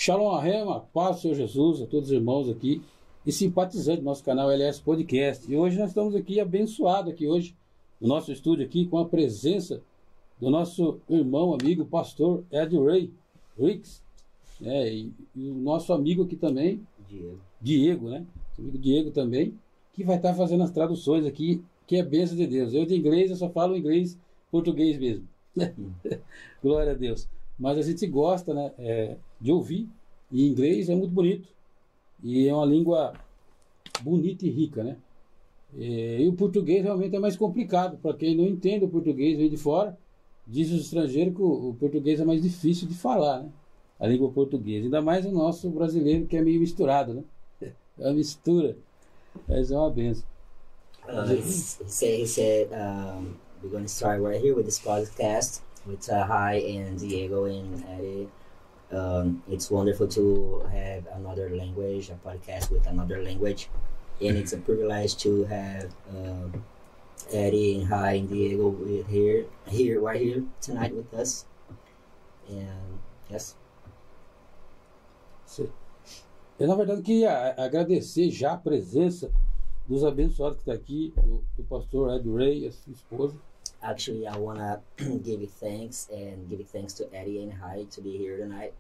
Shalom Arrema, paz do Senhor Jesus, a todos os irmãos aqui e simpatizantes do nosso canal LS Podcast. E hoje nós estamos aqui abençoados aqui hoje no nosso estúdio aqui com a presença do nosso irmão, amigo, pastor Ed Ray Ricks, e o nosso amigo aqui também, Diego, né? O amigo Diego também, que vai estar fazendo as traduções aqui, que é bênção de Deus. Eu de inglês, eu só falo inglês, português mesmo. Glória a Deus. Mas a gente gosta, né, de ouvir, e inglês é muito bonito, e é uma língua bonita e rica, né? E o português realmente é mais complicado, para quem não entende o português, vem de fora, diz os estrangeiros que o português é mais difícil de falar, né? A língua portuguesa, ainda mais o nosso brasileiro, que é meio misturado, né? É uma mistura, mas é uma benção. He said, we're going to start right here with this podcast with Hi and Diego and Eddie. It's wonderful to have another language, a podcast with another language, and it's a privilege to have Eddie and Hi and Diego right here tonight with us. And yes. Eu, na verdade, queria agradecer já a presença dos abençoados que está aqui, do pastor Ed Ray e a sua esposa. Actually, I want to give thanks to Eddie and Hi to be here tonight.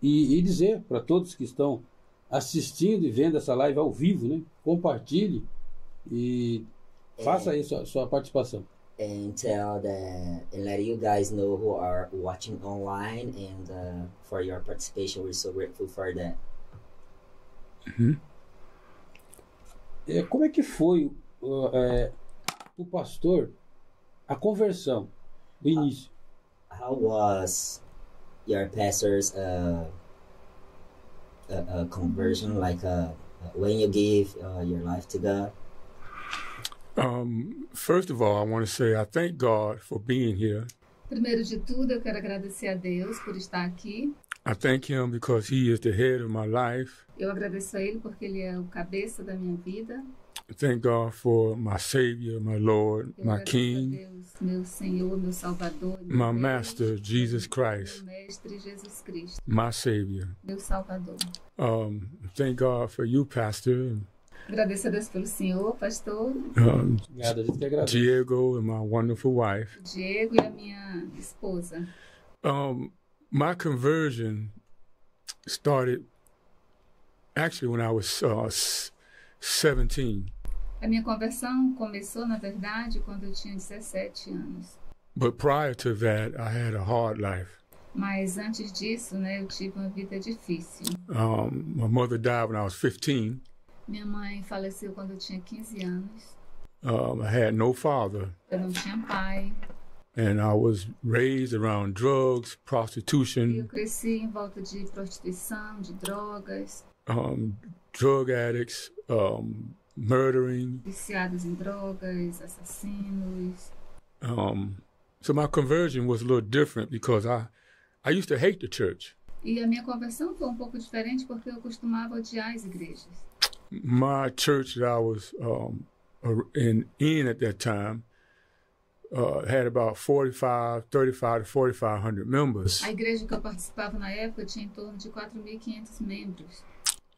E dizer para todos que estão assistindo e vendo essa live ao vivo, né? Compartilhe e faça aí sua participação. And let you guys know who are watching online and for your participation. We're so grateful for that. Uhum. Como é que foi o pastor, a conversão do início? How was your pastor's conversion, like when you give your life to God? First of all, I want to say I thank God for being here. Primeiro de tudo, eu quero agradecer a Deus por estar aqui. I thank Him because He is the head of my life. Eu agradeço a Ele porque Ele é o cabeça da minha vida. I thank God for my Savior, my Lord, my King, a Deus, meu Senhor, meu Salvador, my Master, Jesus Christ, meu Mestre, Jesus Cristo, my Savior. meu Salvador. Thank God for you, Pastor. Agradeço a Deus pelo Senhor, pastor. Obrigado, a gente que agradece. Diego and my wonderful wife. Diego e a minha esposa. My conversion started actually when I was 17. A minha conversão começou, na verdade, quando eu tinha 17 anos. But prior to that, I had a hard life. Mas antes disso, né, eu tive uma vida difícil. My mother died when I was 15. Minha mãe faleceu quando eu tinha 15 anos. I had no father. Eu não tinha pai. And I was raised around drugs, prostitution. Eu cresci em volta de prostituição, de drogas. Drug addicts, murdering. Viciados em drogas, assassinos. So my conversion was a little different because I used to hate the church. E a minha conversão foi um pouco diferente porque eu costumava odiar as igrejas. My church that I was in at that time had about 35 to 4,500 members. A igreja que eu participava na época tinha em torno de 4.500 membros.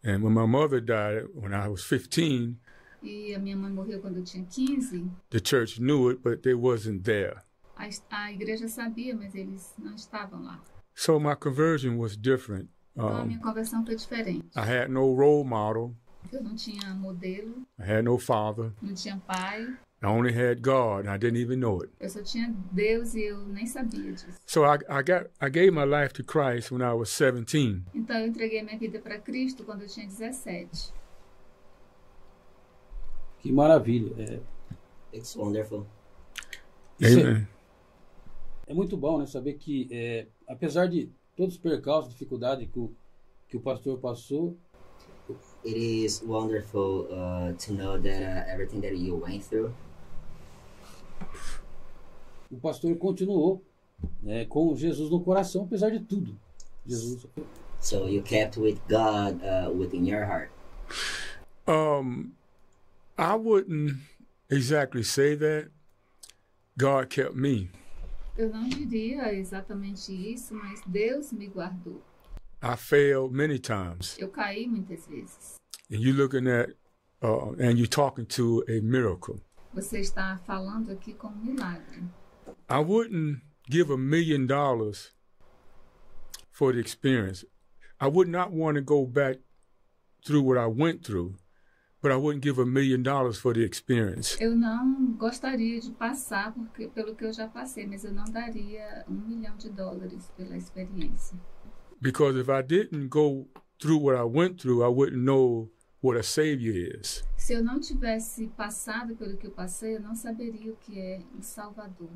And when my mother died when I was 15, e a minha mãe morreu quando eu tinha 15, the church knew it, but they wasn't there. A igreja sabia, mas eles não estavam lá. So my conversion was different. Então a minha conversão foi diferente. I had no role model. Eu não tinha modelo. I had no father. Não tinha pai. I only had God, and I didn't even know it. Eu só tinha Deus e eu nem sabia disso. So I gave my life to Christ when I was 17. Então eu entreguei minha vida para Cristo quando eu tinha 17. Que maravilha. It's wonderful. Amen. É muito bom, né, saber que apesar de todos os percalços, dificuldades que o pastor passou, it is wonderful to know that everything that you went through. O pastor continuou, né, com Jesus no coração, apesar de tudo. Jesus. So you kept with God within your heart. I wouldn't exactly say that. God kept me. Eu não diria exatamente isso, mas Deus me guardou. I failed many times. Eu caí muitas vezes. And you're looking at, and you're talking to a miracle. Você está falando aqui com um milagre. I wouldn't give $1 million for the experience. I would not want to go back through what I went through, but I wouldn't give $1 million for the experience. Eu não gostaria de passar pelo que eu já passei, mas eu não daria $1 milhão pela experiência. Because if I didn't go through what I went through, I wouldn't know what a savior is. Se eu não tivesse passado pelo que eu passei, eu não saberia o que é um Salvador.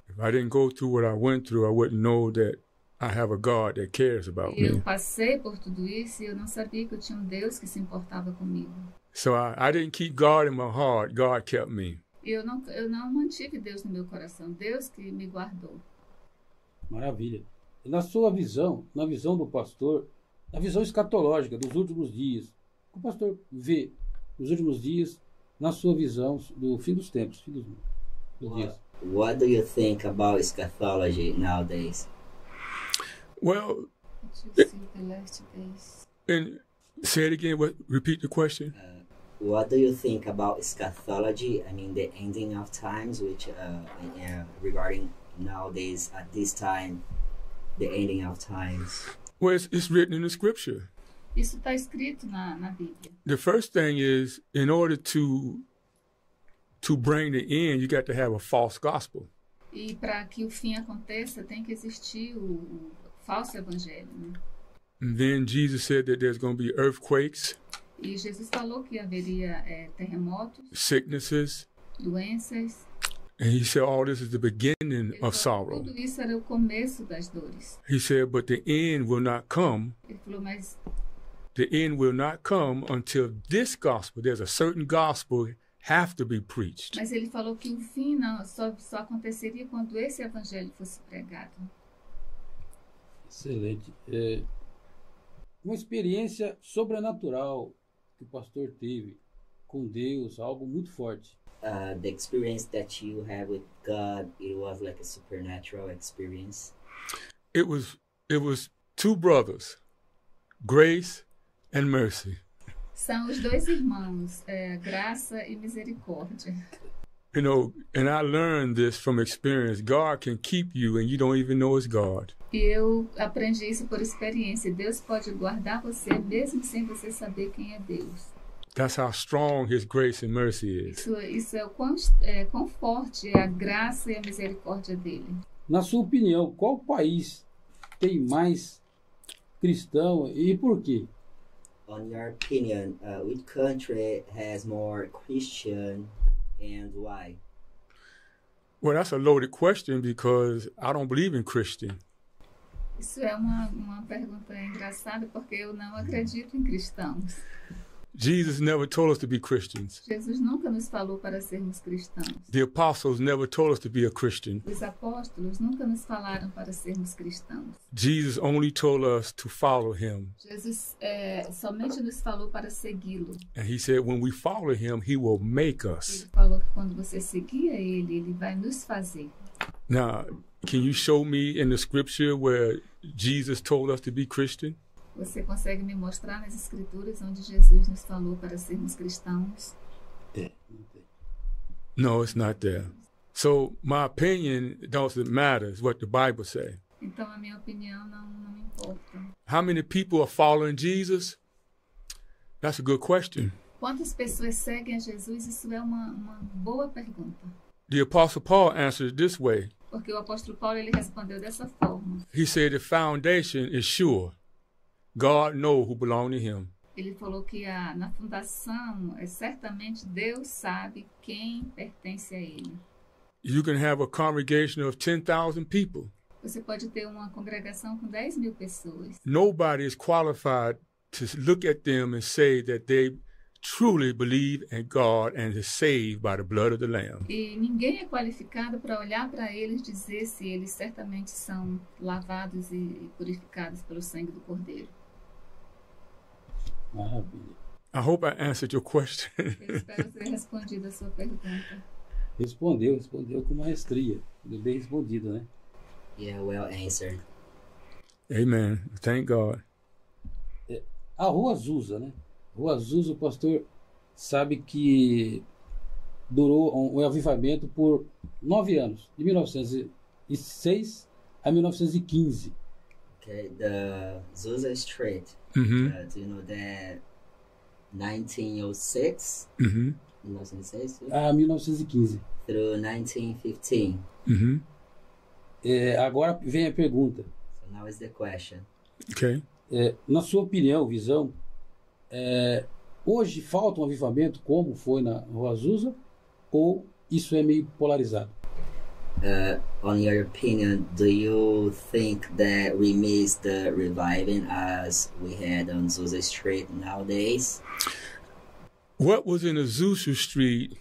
If I didn't go through what I went through, I wouldn't know that I have a God that cares about Eu me. passei por tudo isso e eu não sabia que eu tinha um Deus que se importava comigo. So I didn't keep God in my heart. God kept me. Eu não mantive Deus no meu coração, Deus que me guardou. Maravilha. E na sua visão, na visão do pastor, na visão escatológica dos últimos dias, o pastor vê os últimos dias na sua visão do fim dos tempos, fim dos dias. What do you think about eschatology nowadays? Well, To see the last days. and say it again. Repeat the question. What do you think about eschatology? I mean, the ending of times, which regarding nowadays at this time, the ending of times. Well, it's written in the scripture. Isso está escrito na Bíblia. The first thing is, in order to bring the end, you got to have a false gospel. E para que o fim aconteça, tem que existir o falso evangelho, né? And then Jesus said that there's going to be earthquakes, E Jesus falou que haveria terremotos, sicknesses, doenças. and he said all this is the beginning Ele of falou que sorrow. tudo isso era o começo das dores. He said, but the end will not come. Ele falou, mas The end will not come until this gospel, there's a certain gospel, have to be preached. Mas ele falou que o fim não, só aconteceria quando esse evangelho fosse pregado. Excelente. Uma experiência sobrenatural que o pastor teve com Deus, algo muito forte. The experience that you had with God, it was like a supernatural experience. It was two brothers, Grace and Mercy. São os dois irmãos, graça e misericórdia. You know, and I learned this from experience. God can keep you and you don't even know it's God. E eu aprendi isso por experiência. Deus pode guardar você mesmo sem você saber quem é Deus. That's how strong his grace and mercy is. Isso é o quão forte é a graça e a misericórdia dele. Na sua opinião, qual país tem mais cristão e por quê? On your opinion, which country has more Christian and why? Well, that's a loaded question because I don't believe in Christian. Isso é uma pergunta engraçada porque eu não acredito em cristãos. Jesus never told us to be Christians. Jesus nunca nos falou para sermos cristãos. The apostles never told us to be a Christian. Os apóstolos nunca nos falaram para sermos cristãos. Jesus only told us to follow him. Jesus somente nos falou para segui-lo. And he said when we follow him, he will make us. Ele falou que quando você seguir ele vai nos fazer. Now, can you show me in the scripture where Jesus told us to be Christian? Você consegue me mostrar nas escrituras onde Jesus nos falou para sermos cristãos? No, it's not there. So my opinion doesn't matter. It's what the Bible says. Então a minha opinião não importa. How many people are following Jesus? That's a good question. Quantas pessoas seguem a Jesus? Isso é uma boa pergunta. The Apostle Paul answered this way. Porque o apóstolo Paulo ele respondeu dessa forma. He said the foundation is sure. God knows who belong to him. Ele falou que na fundação, certamente Deus sabe quem pertence a ele. You can have a congregation of 10,000 people. Você pode ter uma congregação com 10.000 pessoas. Nobody is qualified to look at them and say that they truly believe in God and is saved by the blood of the Lamb. E ninguém é qualificado para olhar para eles e dizer se eles certamente são lavados e purificados pelo sangue do Cordeiro. Maravilha. I hope I answered your question. Eu espero ter respondido a sua pergunta. Respondeu com maestria. Bem respondido, né? Yeah, well answered. Amen. Thank God. A Rua Azusa, né? Rua Azusa, o pastor sabe que durou um avivamento por 9 anos, de 1906 a 1915. Okay, the Azusa Street. Mm-hmm. Do you know that 1906? Mm-hmm. 1906 A 1915. through 1915. Mm-hmm. Agora vem a pergunta. So now is the question. Okay. Na sua opinião, visão, hoje falta um avivamento como foi na Rua Azusa, ou isso é meio polarizado? On your opinion, do you think that we miss the reviving as we had on Azusa Street nowadays? What was in Azusa Street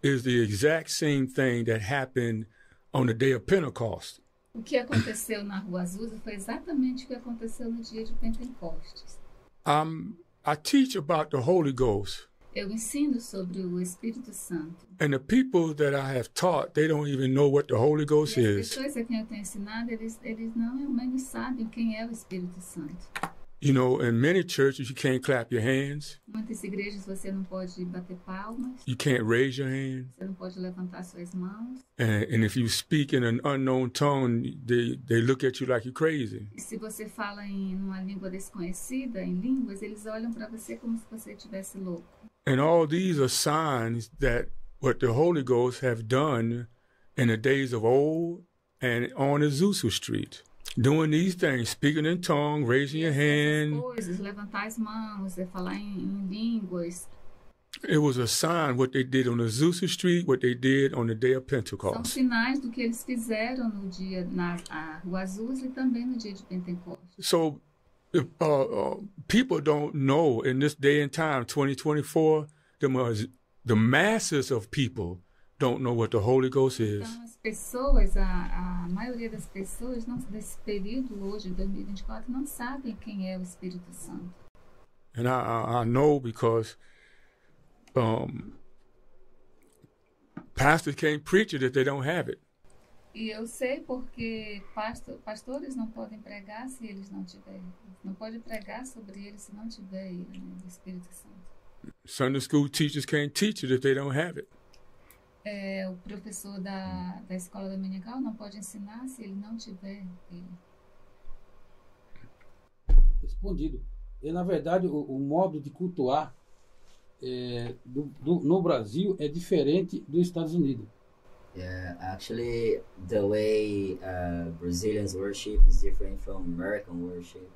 is the exact same thing that happened on the day of Pentecost. O que aconteceu na Rua Azusa foi exatamente o que aconteceu no dia de Pentecostes. I teach about the Holy Ghost. Eu ensino sobre o Espírito Santo. And the people that I have taught, they don't even know what the Holy Ghost E as is. pessoas a quem eu tenho ensinado, eles não menos sabem quem é o Espírito Santo. You know, in many churches, you can't clap your hands. Muitas igrejas você não pode bater palmas, You can't raise your hand. você não pode levantar suas mãos. And if you speak in an unknown tongue, they look at you like you're crazy. E se você fala em uma língua desconhecida, em línguas, eles olham para você como se você estivesse louco. And all these are signs that what the Holy Ghost have done in the days of old and on Azusa Street. Doing these things, speaking in tongue, raising your hand. Essas coisas, levantar as mãos, falar em línguas, It was a sign what they did on Azusa Street, what they did on the day of são Pentecost. sinais do que eles fizeram no dia na Rua Azusa e também no dia de Pentecostes. So if, people don't know in this day and time, 2024, the masses of people don't know what the Holy Ghost is. Então, as pessoas, a maioria das pessoas desse período hoje, de 2024, não sabem quem é o Espírito Santo. And I know because pastors can't preach it if they don't have it. E eu sei porque pastores não podem pregar se eles não tiverem. Não pode pregar sobre ele se não tiver ele, né, o Espírito Santo. Sunday school teachers can't teach it if they don't have it. O professor da escola dominical não pode ensinar se ele não tiver ele. Respondido. Na verdade, o modo de cultuar no Brasil é diferente dos Estados Unidos. Yeah, actually, the way Brazilians worship is different from American worship,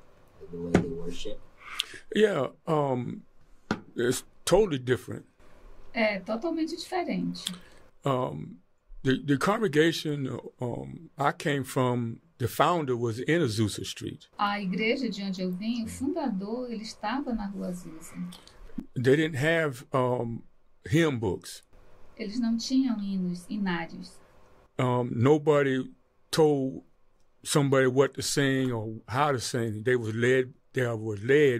the way they worship. Yeah, it's totally different. É totalmente diferente. The congregation I came from, the founder was in Azusa Street. A igreja de onde eu vim, o fundador, ele estava na Rua Azusa. They didn't have hymn books. Eles não tinham inários. Nobody told somebody what to sing or how to sing. They were led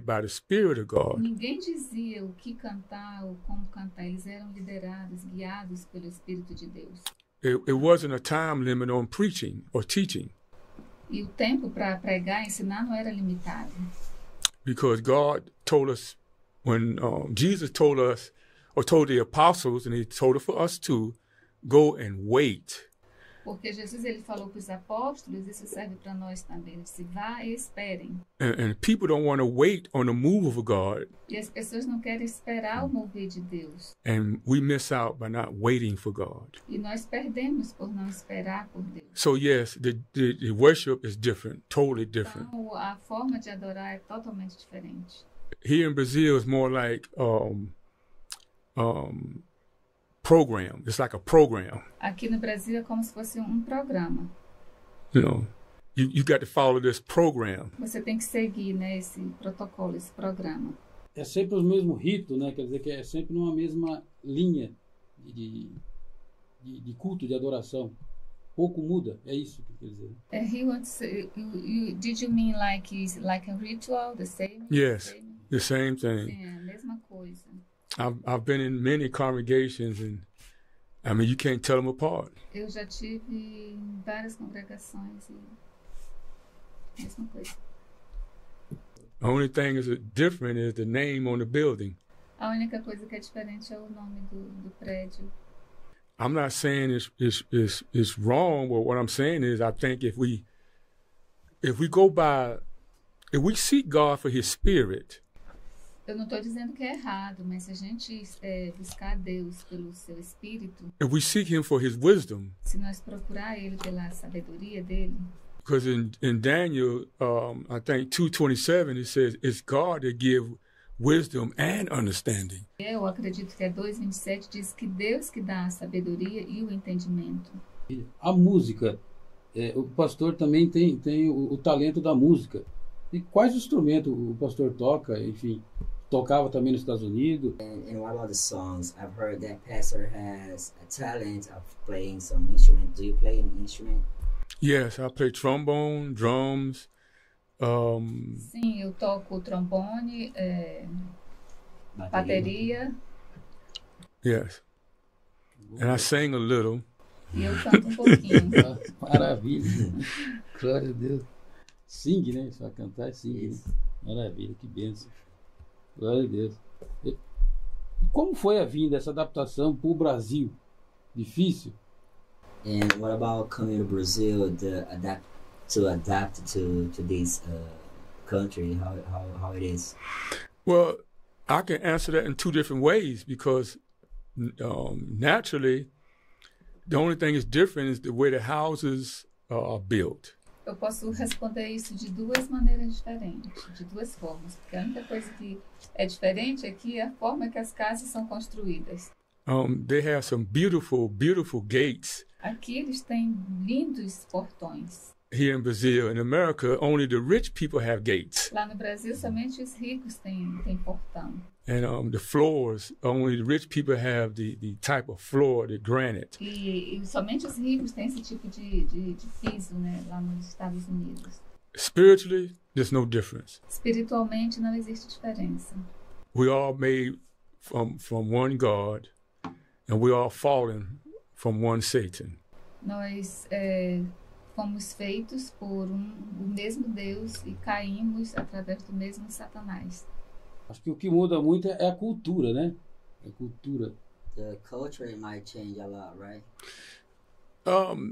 by the Spirit of God. Ninguém dizia o que cantar ou como cantar. Eles eram liderados, guiados pelo Espírito de Deus. It wasn't a time limit on preaching or teaching. E o tempo para pregar e ensinar não era limitado. Because God told us, when Jesus told us, or told the apostles, and he told it for us too, go and wait. Porque Jesus ele falou para os apóstolos, isso serve para nós também. Ele disse, vá e esperem. And people don't want to wait on the move of God. E as pessoas não querem esperar o mover de Deus. And we miss out by not waiting for God. E nós perdemos por não esperar por Deus. So yes, the worship is different, totally different. Então, a forma de adorar é totalmente diferente. Here in Brazil, it's more like program. It's like a program. Aqui no Brasil é como se fosse um programa. You know, you got to follow this program. Você tem que seguir, né, esse protocolo, esse programa. É sempre os mesmos ritos, né? Quer dizer que é sempre numa mesma linha de culto, de adoração. Pouco muda, é isso que quer dizer. He wants. Did you mean like a ritual, the same? Yes, the same thing. É a mesma coisa. I've been in many congregations, and I mean, you can't tell them apart. Eu já tive em várias congregações e mesma coisa. The only thing is different is the name on the building. A única coisa que é diferente é o nome do prédio. I'm not saying it's wrong, but what I'm saying is I think if we seek God for His Spirit, Eu não estou dizendo que é errado, mas se a gente buscar Deus pelo seu espírito, if we seek Him for His wisdom, se nós procurar Ele pela sabedoria dele, because in Daniel, I think 2:27, it says it's God that gives wisdom and understanding. eu acredito que é 2:27, diz que Deus que dá a sabedoria e o entendimento. A música, o pastor também tem o talento da música. E quais instrumentos o pastor toca, enfim, tocava também nos Estados Unidos? And what about the songs? I've heard that pastor has a talent of playing some instrument. Do you play an instrument? Yes, I play trombone, drums. Sim, eu toco trombone, bateria. Yes, and I sing a little. E eu canto pouquinho. Maravilha. Glória a Deus. Sing, né? Só cantar é sing, né? Maravilha, que bênção. Glória a Deus. E como foi a vinda, essa adaptação para o Brasil? Difícil? And what about coming to Brazil to adapt to this country? How it is? Well, I can answer that in two different ways because naturally, the only thing is different is the way the houses are built. Eu posso responder isso de duas maneiras diferentes, de duas formas, porque a única coisa que é diferente aqui é a forma que as casas são construídas. They have some beautiful, beautiful gates. Aqui eles têm lindos portões. Here in Brazil, in America, only the rich people have gates. Lá no Brasil, somente os ricos têm portão. And the floors, only the rich people have the type of floor, the granite. E somente os ricos têm esse tipo de piso, né, lá nos Estados Unidos. Spiritually, there's no difference. Espiritualmente não existe diferença. We all made from one God, and we all fallen from one Satan. Nós fomos feitos por o mesmo Deus e caímos através do mesmo Satanás. Acho que o que muda muito é a cultura, né? A cultura. The culture might change a lot, right?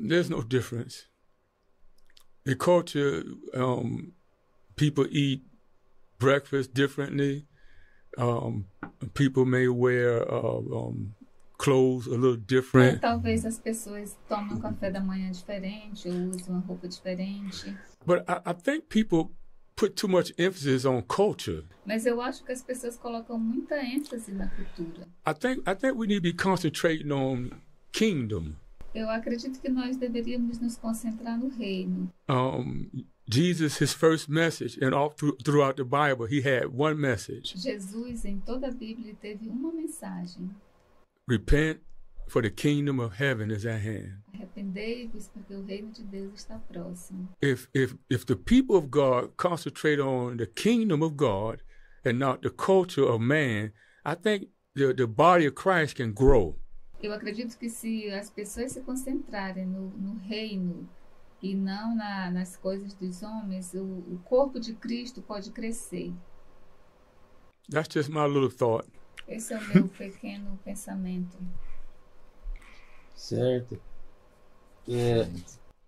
There's no difference. The culture, people eat breakfast differently. People may wear clothes a little different. Talvez as pessoas tomem café da manhã diferente ou usam uma roupa diferente. But I think people put too much emphasis on culture. Mas eu acho que as pessoas colocam muita ênfase na cultura. I think we need to be concentrating on kingdom. Eu acredito que nós deveríamos nos concentrar no reino. Jesus, his first message, and all throughout the Bible, he had one message. Jesus, em toda a Bíblia, teve uma mensagem. Repent, for the kingdom of heaven is at hand. Arrependei-vos, porque o reino de Deus está próximo. If the people of God concentrate on the kingdom of God and not the culture of man, I think the body of Christ can grow. Eu acredito que se as pessoas se concentrarem no reino e não nas coisas dos homens, o corpo de Cristo pode crescer. That's just my little thought. Esse é o meu pequeno pensamento. Certo.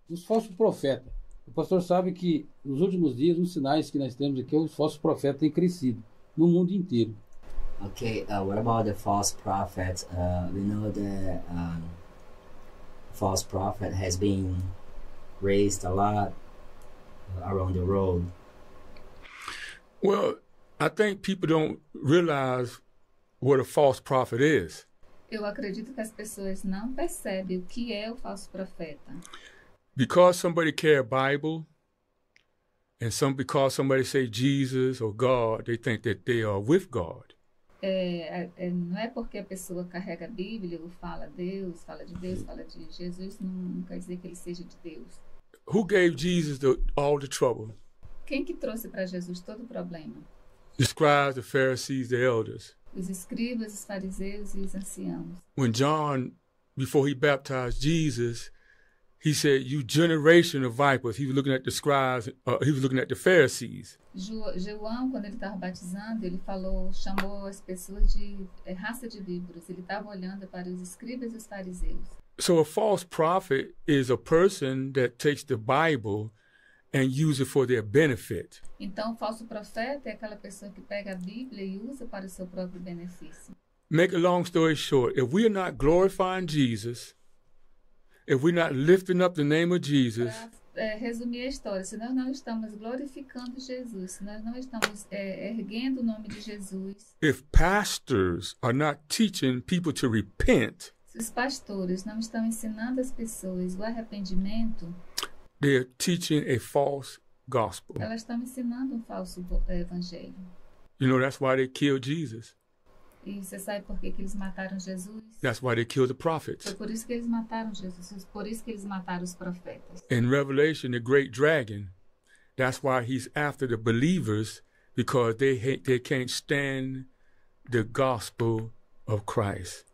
Os falsos profetas. O pastor sabe que nos últimos dias, os sinais que nós temos aqui, os falsos profetas têm crescido no mundo inteiro. Okay, what about the false prophets? We know that false prophet has been raised a lot around the world. Well, I think people don't realize what a false prophet is. Eu acredito que as pessoas não percebem o que é o falso profeta. Because somebody carry a Bible, and because somebody say Jesus or God, they think that they are with God. Não é porque a pessoa carrega a Bíblia ou fala Deus, fala de Deus, fala de Jesus, não quer dizer que ele seja de Deus. Who gave Jesus all the trouble? Quem que trouxe para Jesus todo o problema? The scribes, the Pharisees, the elders. Os escribas, os fariseus e os anciãos. When John, before he baptized Jesus, he said, "You generation of vipers." He was looking at the scribes. He was looking at the Pharisees. João, quando ele estava batizando, ele chamou as pessoas de raça de víboras. Ele estava olhando para os escribas e os fariseus. So a false prophet is a person that takes the Bible and use it for their benefit. Então, o falso profeta é aquela pessoa que pega a Bíblia e usa para o seu próprio benefício. Make a long story short, if we are not glorifying Jesus, if we're not lifting up the name of Jesus, Para resumir a história, se nós não estamos glorificando Jesus, se nós não estamos erguendo o nome de Jesus, if pastors are not teaching people to repent, se os pastores não estão ensinando as pessoas o arrependimento, they're teaching a false gospel. elas estão ensinando um falso evangelho. You know, that's why they killed Jesus. E você sabe por que eles mataram Jesus? That's why they killed the prophets. Foi por isso que eles mataram Jesus, por isso que eles mataram os profetas. In Revelation, the great dragon, that's why he's after the believers, because they can't stand the gospel of Christ.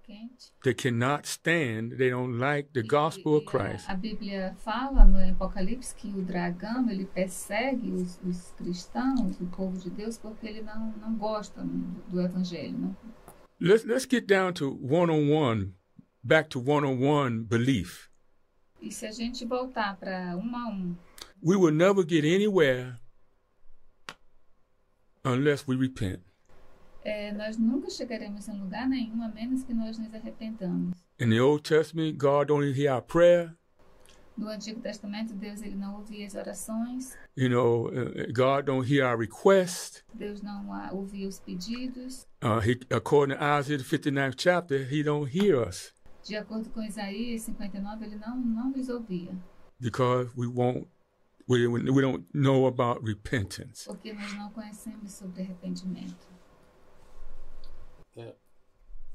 Quente. They cannot stand, they don't like the gospel of Christ. A Bíblia fala no Apocalipse que o dragão ele persegue os cristãos, o povo de Deus, porque ele não gosta do evangelho. Não? Let's get down to one-on-one, back to one-on-one belief. E se a gente voltar para um a um, We will never get anywhere unless we repent. Nós nunca chegaremos em lugar nenhum a menos que nós nos arrependamos. In the Old Testament, God don't hear our prayer. No Antigo Testamento, Deus ele não ouvia as orações. You know, God don't hear our request. Deus não ouvia os pedidos. According to Isaiah, the 59th chapter, he don't hear us. De acordo com Isaías 59, ele não nos ouvia. Because we don't know about repentance. Porque nós não conhecemos sobre arrependimento.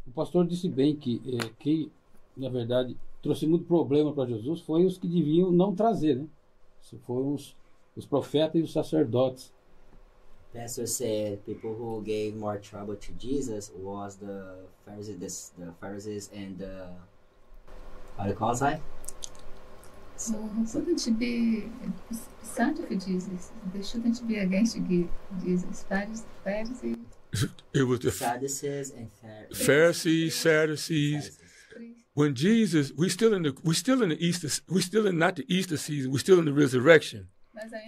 O pastor disse bem que, na verdade, trouxe muito problema para Jesus foi os que deviam não trazer, né? Foram os profetas e os sacerdotes. Pastor said people who gave more trouble to Jesus was the Pharisees and the how do you call it? Who shouldn't be son of Jesus? They shouldn't be against Jesus. Pharisees. It was the Sadducees and Pharisees, Sadducees. When Jesus, we still in the Easter, we still in not the Easter season, we're still in the resurrection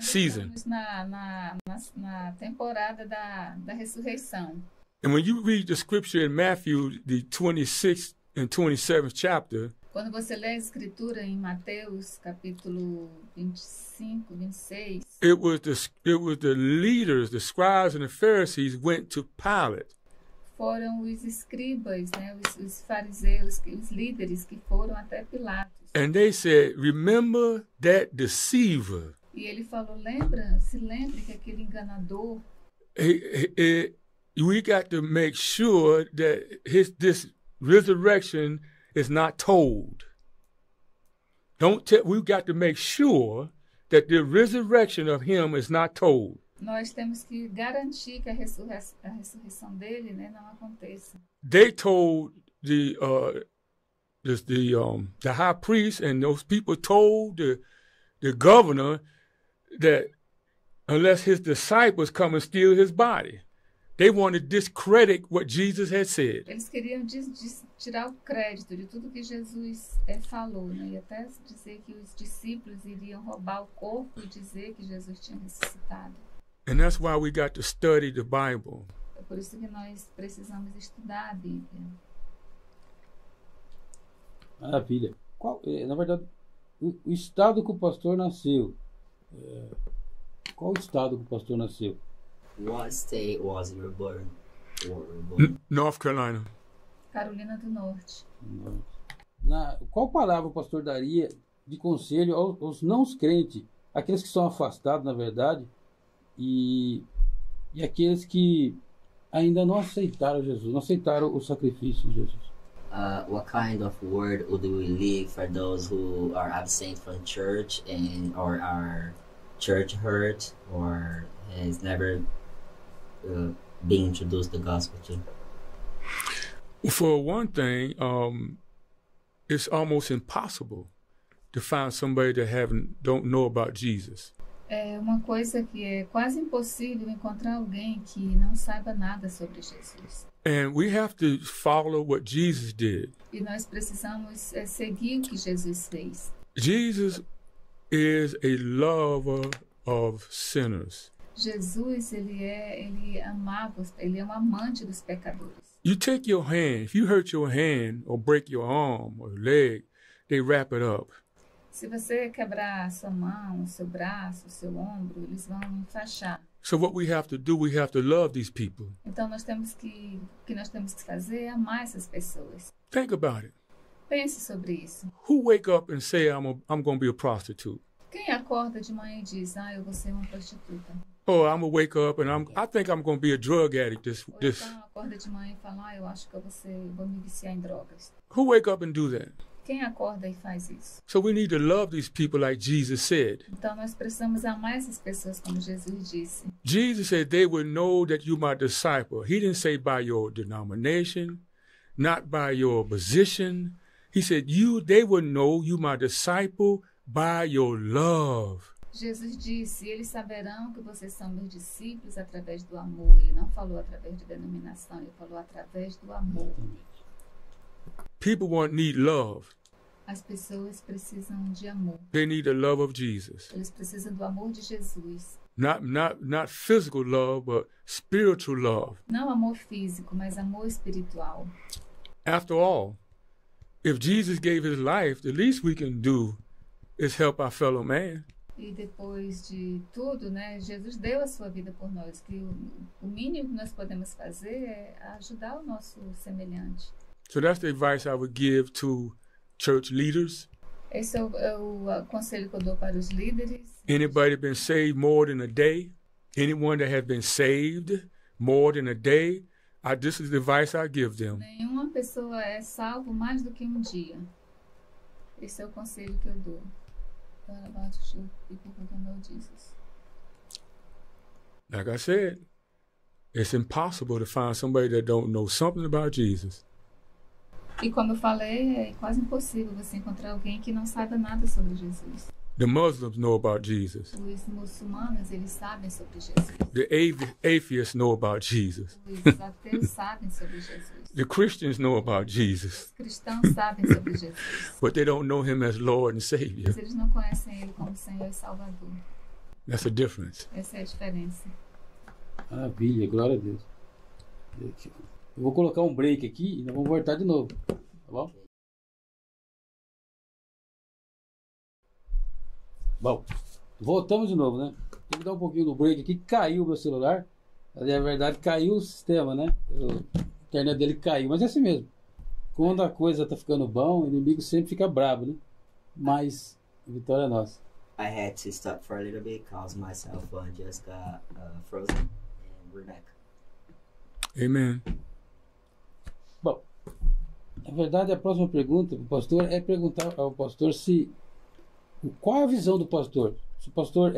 season. Estamos na temporada da ressurreição. And when you read the scripture in Matthew, the 26th and 27th chapter, quando você lê a escritura em Mateus capítulo 25, 26, it was the leaders, the scribes and the Pharisees went to Pilate. Foram os escribas, né, os fariseus, os líderes que foram até Pilatos. And they said, "Remember that deceiver." E ele falou, se lembre que aquele enganador. We got to make sure that this resurrection is not told. We've got to make sure that the resurrection of him is not told. Nós temos que garantir que a ressurreição dele, né, não aconteça. They told the high priest and those people told the governor that unless his disciples come and steal his body, they want to discredit what Jesus had said. Eles queriam tirar o crédito de tudo que Jesus falou, né? E até dizer que os discípulos iriam roubar o corpo e dizer que Jesus tinha ressuscitado. And that's why we got to study the Bible. É por isso que nós precisamos estudar a Bíblia. Maravilha. Na verdade, o estado que o pastor nasceu, qual estado que o pastor nasceu? What state was you born? North Carolina. Carolina do Norte. Qual palavra o pastor daria de conselho aos não crentes, aqueles que são afastados, na verdade, e aqueles que ainda não aceitaram Jesus, não aceitaram o sacrifício de Jesus? What kind of word would we leave for those who are absent from church or are church hurt or has never been introduced the gospel to? For one thing, it's almost impossible to find somebody that don't know about Jesus. É uma coisa que é quase impossível encontrar alguém que não saiba nada sobre Jesus. And we have to follow what Jesus did. E nós precisamos seguir o que Jesus fez. Jesus is a lover of sinners. Jesus, ele amava, ele é um amante dos pecadores. You take your hand, if you hurt your hand or break your arm or leg, they wrap it up. Se você quebrar a sua mão, o seu braço, o seu ombro, eles vão enfaixar. So what we have to do, we have to love these people. Então o que nós temos que fazer é amar essas pessoas. Think about it. Pense sobre isso. Who wake up and say, I'm going to be a prostitute? Quem acorda de manhã e diz, eu vou ser uma prostituta? Or I'm going to wake up and I think I'm going to be a drug addict. Ou então acorda de manhã e fala, eu acho que eu vou me viciar em drogas. Who wake up and do that? Quem acorda e faz isso? So we need to love these people like Jesus said. Então nós precisamos amar essas pessoas como Jesus disse. Jesus said they would know that you my disciple. He didn't say by your denomination, not by your position. He said they would know you my disciple by your love. Jesus disse, eles saberão que vocês são meus discípulos através do amor. Ele não falou através de denominação, ele falou através do amor. People need love. As pessoas precisam de amor. They need the love of Jesus. Eles precisam do amor de Jesus. Not physical love, but spiritual love. Não amor físico, mas amor espiritual. After all, if Jesus gave his life, the least we can do is help our fellow man. E depois de tudo, né, Jesus deu a sua vida por nós. Que o mínimo que nós podemos fazer é ajudar o nosso semelhante. So that's the advice I would give to church leaders. Esse é o conselho que eu dou para os líderes. Anybody been saved more than a day? Anyone that has been saved more than a day? This is the advice I give them. Nenhuma pessoa é salvo mais do que um dia. Esse é o conselho que eu dou. Like I said, it's impossible to find somebody that don't know something about Jesus. E como eu falei, é quase impossível você encontrar alguém que não saiba nada sobre Jesus. The Muslims know about Jesus. Os muçulmanos, eles sabem sobre Jesus. The atheists know about Jesus. Os ateus sabem sobre Jesus. The Christians know about Jesus. Os cristãos sabem sobre Jesus. But they don't know him as Lord and Savior. Mas eles não conhecem ele como Senhor e Salvador. That's the difference. Essa é a diferença. Maravilha, glória a Deus. Eu vou colocar um break aqui e nós vamos voltar de novo, tá bom? Bom, voltamos de novo, né? Tem que dar um pouquinho do break aqui, caiu o meu celular. Na verdade, caiu o sistema, né? A internet dele caiu, mas é assim mesmo. Quando a coisa tá ficando bom, o inimigo sempre fica bravo, né? Mas a vitória é nossa. I had to stop for a little bit because my cell phone just got frozen and we're back. Amen. Bom, na verdade, a próxima pergunta para o pastor é perguntar ao pastor qual é a visão do pastor. Se o pastor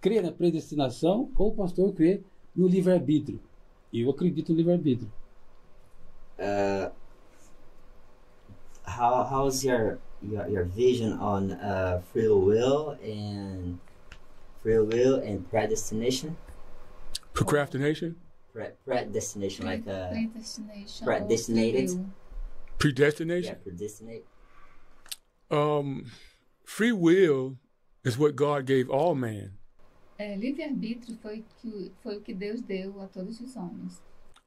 crê na predestinação ou o pastor crê no livre-arbítrio. Eu acredito no livre-arbítrio. How's your vision on free will and predestination? Procrastination? Predestination, like predestination. predestinated. Predestination? Yeah, predestinate. Free will is what God gave all man. Livre-arbítrio foi o que Deus deu a todos os homens.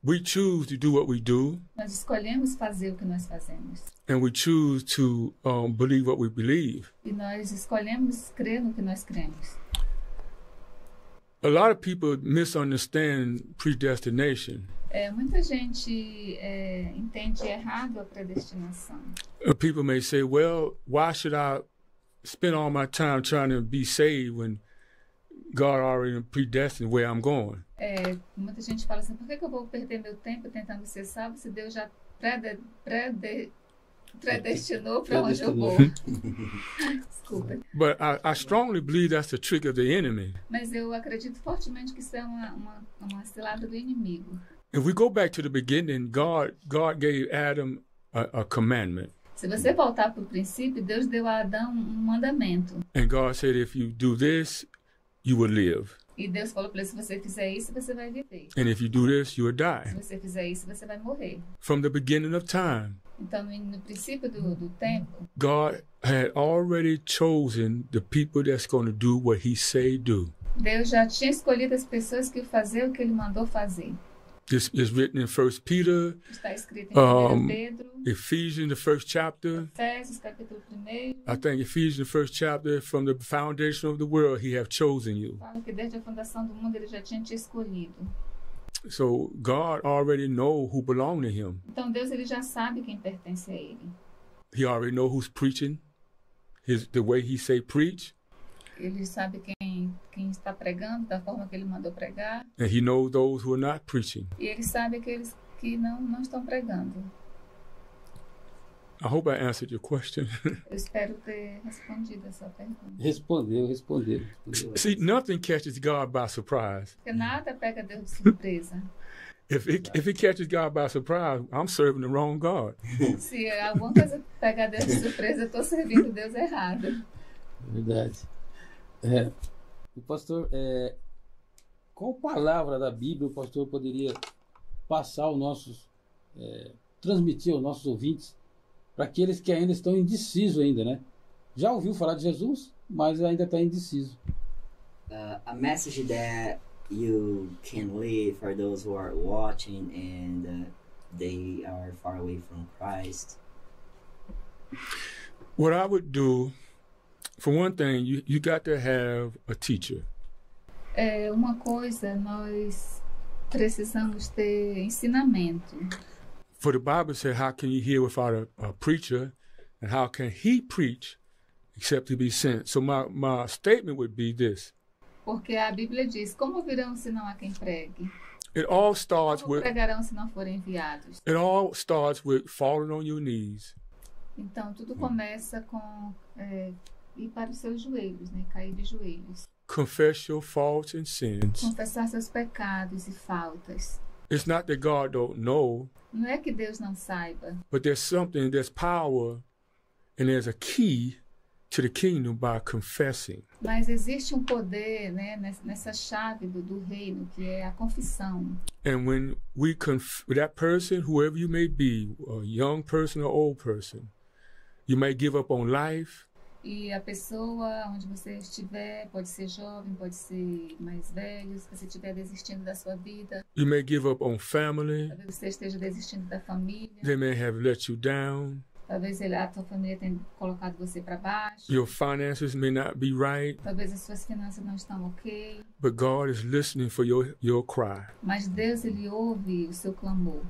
We choose to do what we do. Nós escolhemos fazer o que nós fazemos. And we choose to believe what we believe. E nós escolhemos crer no que nós cremos. A lot of people misunderstand predestination. Muita gente entende errado a predestinação. People may say, well, why should I spend all my time trying to be saved when God already predestined where I'm going? Muita gente fala assim, por que eu vou perder meu tempo tentando ser salvo se Deus já predestinou para onde eu vou? Desculpa. But I strongly believe that's the trick of the enemy. Mas eu acredito fortemente que isso é uma cilada do inimigo. If we go back to the beginning, God gave Adam a commandment. Se você voltar para o princípio, Deus deu a Adão um mandamento. And God said, if you do this, you will live. E Deus falou para ele, se você fizer isso, você vai viver. And if you do this, you will Se die. você fizer isso, você vai morrer. From the beginning of time, Então, no princípio do tempo, God had already chosen the people that's going to do what he say do. Deus já tinha escolhido as pessoas que iam fazer o que ele mandou fazer. This is written in 1 Peter, Está escrito em 1 Pedro, Ephesians, the first chapter. Efésios, capítulo 1. I think Ephesians, the first chapter, from the foundation of the world, he have chosen you. Fala que desde a fundação do mundo ele já tinha te escolhido. So God already know who belong to him. Então Deus ele já sabe quem pertence a ele. He already know who's preaching, the way he say preach, Ele sabe quem está pregando, da forma que ele mandou pregar. and he knows those who are not preaching. E ele sabe aqueles que não estão pregando. I hope I answered your question. Eu espero ter respondido a sua pergunta. Respondeu. See, nothing catches God by surprise. Porque nada pega Deus de surpresa. If it catches God by surprise, I'm serving the wrong God. Se alguma coisa pega Deus de surpresa, eu estou servindo Deus errado. Verdade. O pastor, qual palavra da Bíblia o pastor poderia passar aos nossos, transmitir aos nossos ouvintes, para aqueles que ainda estão indecisos ainda, né? Já ouviu falar de Jesus, mas ainda está indeciso. A message that you can leave for those who are watching and they are far away from Christ. What I would do, for one thing, you got to have a teacher. Uma coisa, nós precisamos ter ensinamento. For the Bible said, how can you hear without a preacher? And how can he preach except to be sent? So my statement would be this. Porque a Bíblia diz, como ouvirão se não há quem pregue? It all starts Como with pregarão se não forem enviados? falling on your knees Então, tudo começa com ir para os seus joelhos, né? Cair de joelhos. confess your faults and sins. Confessar seus pecados e faltas. It's not that God don't know, Não é que Deus não saiba, but there's power and there's a key to the kingdom by confessing. mas existe um poder, né, nessa chave do reino, que é a confissão. And when we that person, whoever you may be, a young person or old person, you may give up on life. E a pessoa, onde você estiver, pode ser jovem, pode ser mais velho, se você estiver desistindo da sua vida, You may give up on family. talvez você esteja desistindo da família, They may have let you down. talvez a tua família tenha colocado você para baixo, Your finances may not be right, talvez as suas finanças não estão ok, but God is listening for your cry. mas Deus, ele ouve o seu clamor.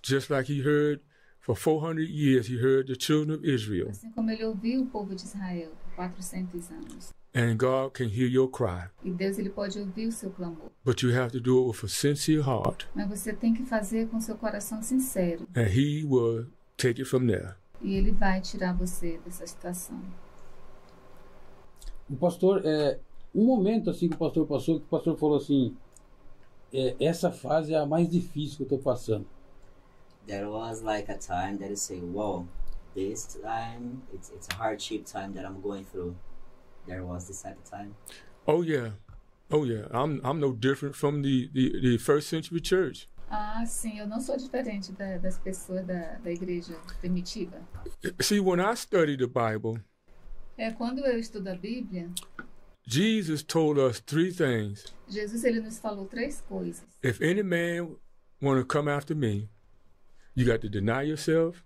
Just like he heard for 400 years, he heard the children of Israel. Assim como ele ouviu o povo de Israel por 400 anos. And God can hear your cry. E Deus, ele pode ouvir o seu clamor. But you have to do it with a sincere heart, Mas você tem que fazer com seu coração sincero. and he will take it from there. E ele vai tirar você dessa situação. O pastor, um momento assim que o pastor passou, que o pastor falou assim, essa fase é a mais difícil que eu estou passando. There was like a time that you say, "Whoa, this time it's a hardship time that I'm going through." There was this type of time. Oh yeah. I'm no different from the first century church. Ah, sim, eu não sou diferente das pessoas da igreja primitiva. See, when I study the Bible, Quando eu estudo a Bíblia, Jesus told us three things. Jesus, ele nos falou 3 coisas. If any man want to come after me, you got to deny yourself,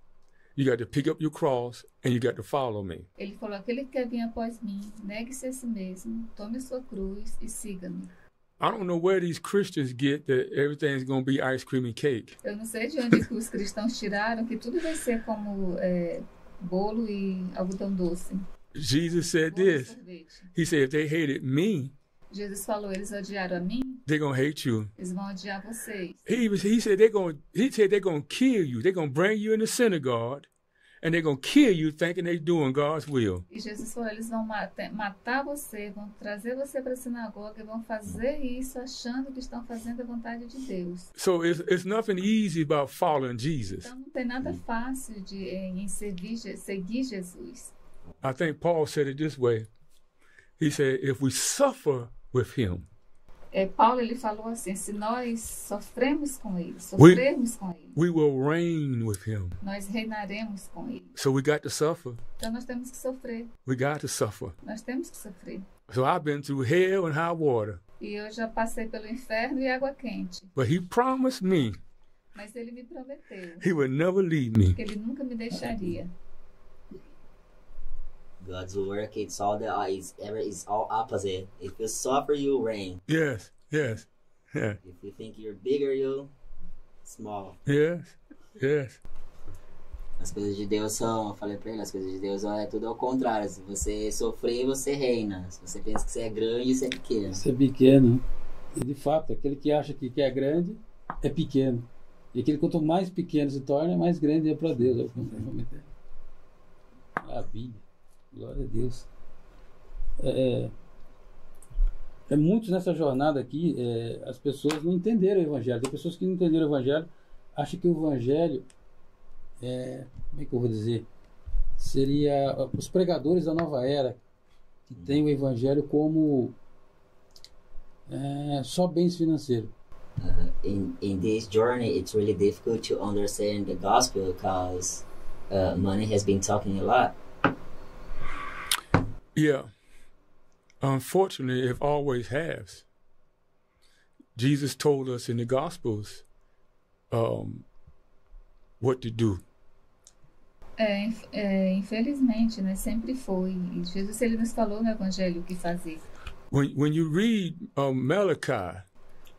you got to pick up your cross, and you got to follow me. Ele falou, aquele que quer vir após mim, negue-se a si mesmo, tome sua cruz e siga-me. I don't know where these Christians get that everything's going to be ice cream and cake. Eu não sei de onde que os cristãos tiraram que tudo vai ser como bolo e algodão doce. Jesus said Bolo e this. sorvete. He said, if they hated me, Jesus falou, eles odiaram a mim, they're going to hate you. eles vão odiar vocês. He said they're going to kill you. They're going to bring you in the synagogue and they're going to kill you thinking they're doing God's will. E Jesus falou, eles vão matar você, vão trazer você para a sinagoga e vão fazer isso achando que estão fazendo a vontade de Deus. So it's nothing easy about following Jesus. Então não tem nada fácil em seguir Jesus. I think Paul said it this way. He said, if we suffer with him, Paulo ele falou assim, se nós sofrermos com ele, we will reign with him. nós reinaremos com ele. So we got to suffer. Então nós temos que sofrer. We got to suffer. Nós temos que sofrer. So I've been through hell and high water. E eu já passei pelo inferno e água quente. But he promised me Mas ele me prometeu he would never leave me. que ele nunca me deixaria. God's work, it's all opposite. If you suffer, you reign. Yes, yes, yeah, If you think you're bigger, you small. yes, yes. As coisas de Deus são, eu falei pra ele, as coisas de Deus é tudo ao contrário. Se você sofrer, você reina. Se você pensa que você é grande, você é pequeno. Você é pequeno. E de fato, aquele que acha que é grande é pequeno. E aquele quanto mais pequeno se torna, mais grande é para Deus. Maravilha. Glória a Deus. Muitos nessa jornada aqui, as pessoas não entenderam o Evangelho. Tem pessoas que não entenderam o Evangelho, acham que o Evangelho como é que eu vou dizer? Seria os pregadores da nova era, que tem o Evangelho como só bens financeiros. In this journey, it's really difficult to understand the gospel because money has been talking a lot. Yeah. Unfortunately, it always has. Jesus told us in the Gospels what to do. Infelizmente, né? Sempre foi. E Jesus ele nos falou no Evangelho o que fazer. When you read Malachi,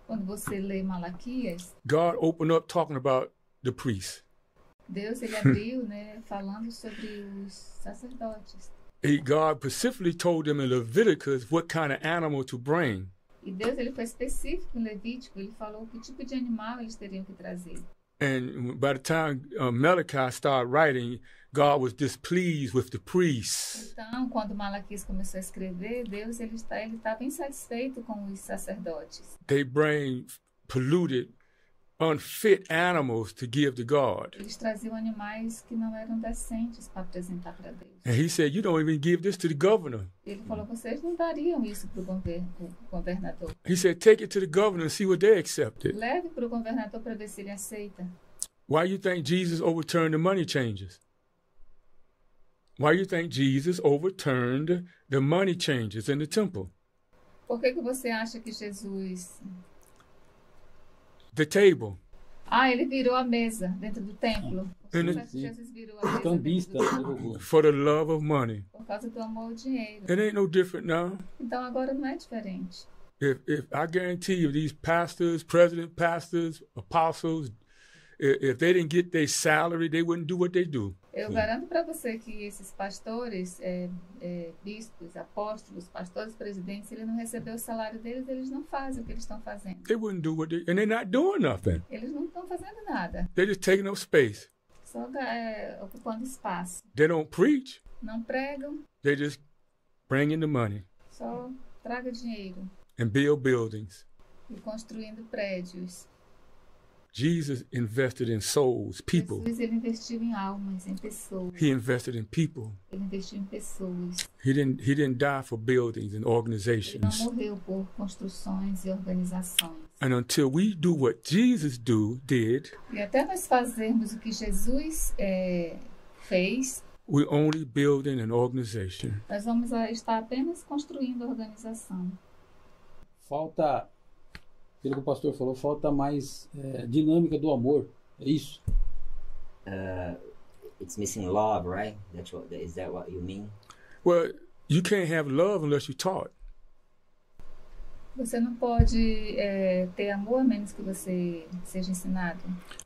Quando você lê Malaquias, God opened up talking about the priests. Deus ele abriu, né? Falando sobre os sacerdotes. God specifically told them in Leviticus what kind of animal to bring. E Deus ele foi específico em Levítico. Ele falou que tipo de animal eles teriam que trazer. And by the time Malachi started writing, God was displeased with the priests. Então, quando Malaquias começou a escrever, Deus ele estava insatisfeito com os sacerdotes. They bring polluted, unfit animals to give to God. Eles traziam animais que não eram decentes para apresentar para Deus. And he said, you don't even give this to the governor. Ele falou, vocês não dariam isso para o governador. He said, take it to the governor and see what they accepted. Leve para o governador para ver se ele aceita. Why you think Jesus overturned the money changers? Why you think Jesus overturned the money changers in the temple? Por que você acha que Jesus... The table. Ele virou a mesa dentro do templo. Por que Jesus virou a mesa Cambista. For the love of money. Por causa do amor ao dinheiro. It ain't no different now. Então agora não é diferente. If I guarantee you, these pastors, pastors, apostles, if they didn't get their salary, they wouldn't do what they do. Eu garanto para você que esses pastores, bispos, apóstolos, pastores, presidentes, se ele não recebeu o salário deles, eles não fazem o que eles estão fazendo. They wouldn't do what they, and they're not doing nothing. Eles não estão fazendo nada. They're just taking up space. Só ocupando espaço. They don't preach. Não pregam. They just bring in the money Só traga dinheiro. and build buildings. E construindo prédios. Jesus invested in souls, people. Jesus ele investiu em almas, em pessoas. He invested in people. Ele investiu em pessoas. He didn't die for buildings and Ele não organizations. morreu por construções e organizações. And until we do what Jesus did, E até nós fazermos o que Jesus fez, we're only building an organization. nós vamos estar apenas construindo a organização. Falta, pelo que o pastor falou, falta mais dinâmica do amor. É isso. It's missing love, right? Is that what you mean? Well, you can't have love unless you're taught. Você não pode ter amor a menos que você seja ensinado.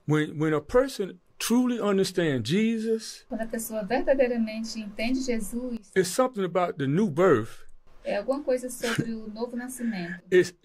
When a person truly understands Jesus, Quando a pessoa verdadeiramente entende Jesus, it's something about the new birth É alguma coisa sobre o novo nascimento.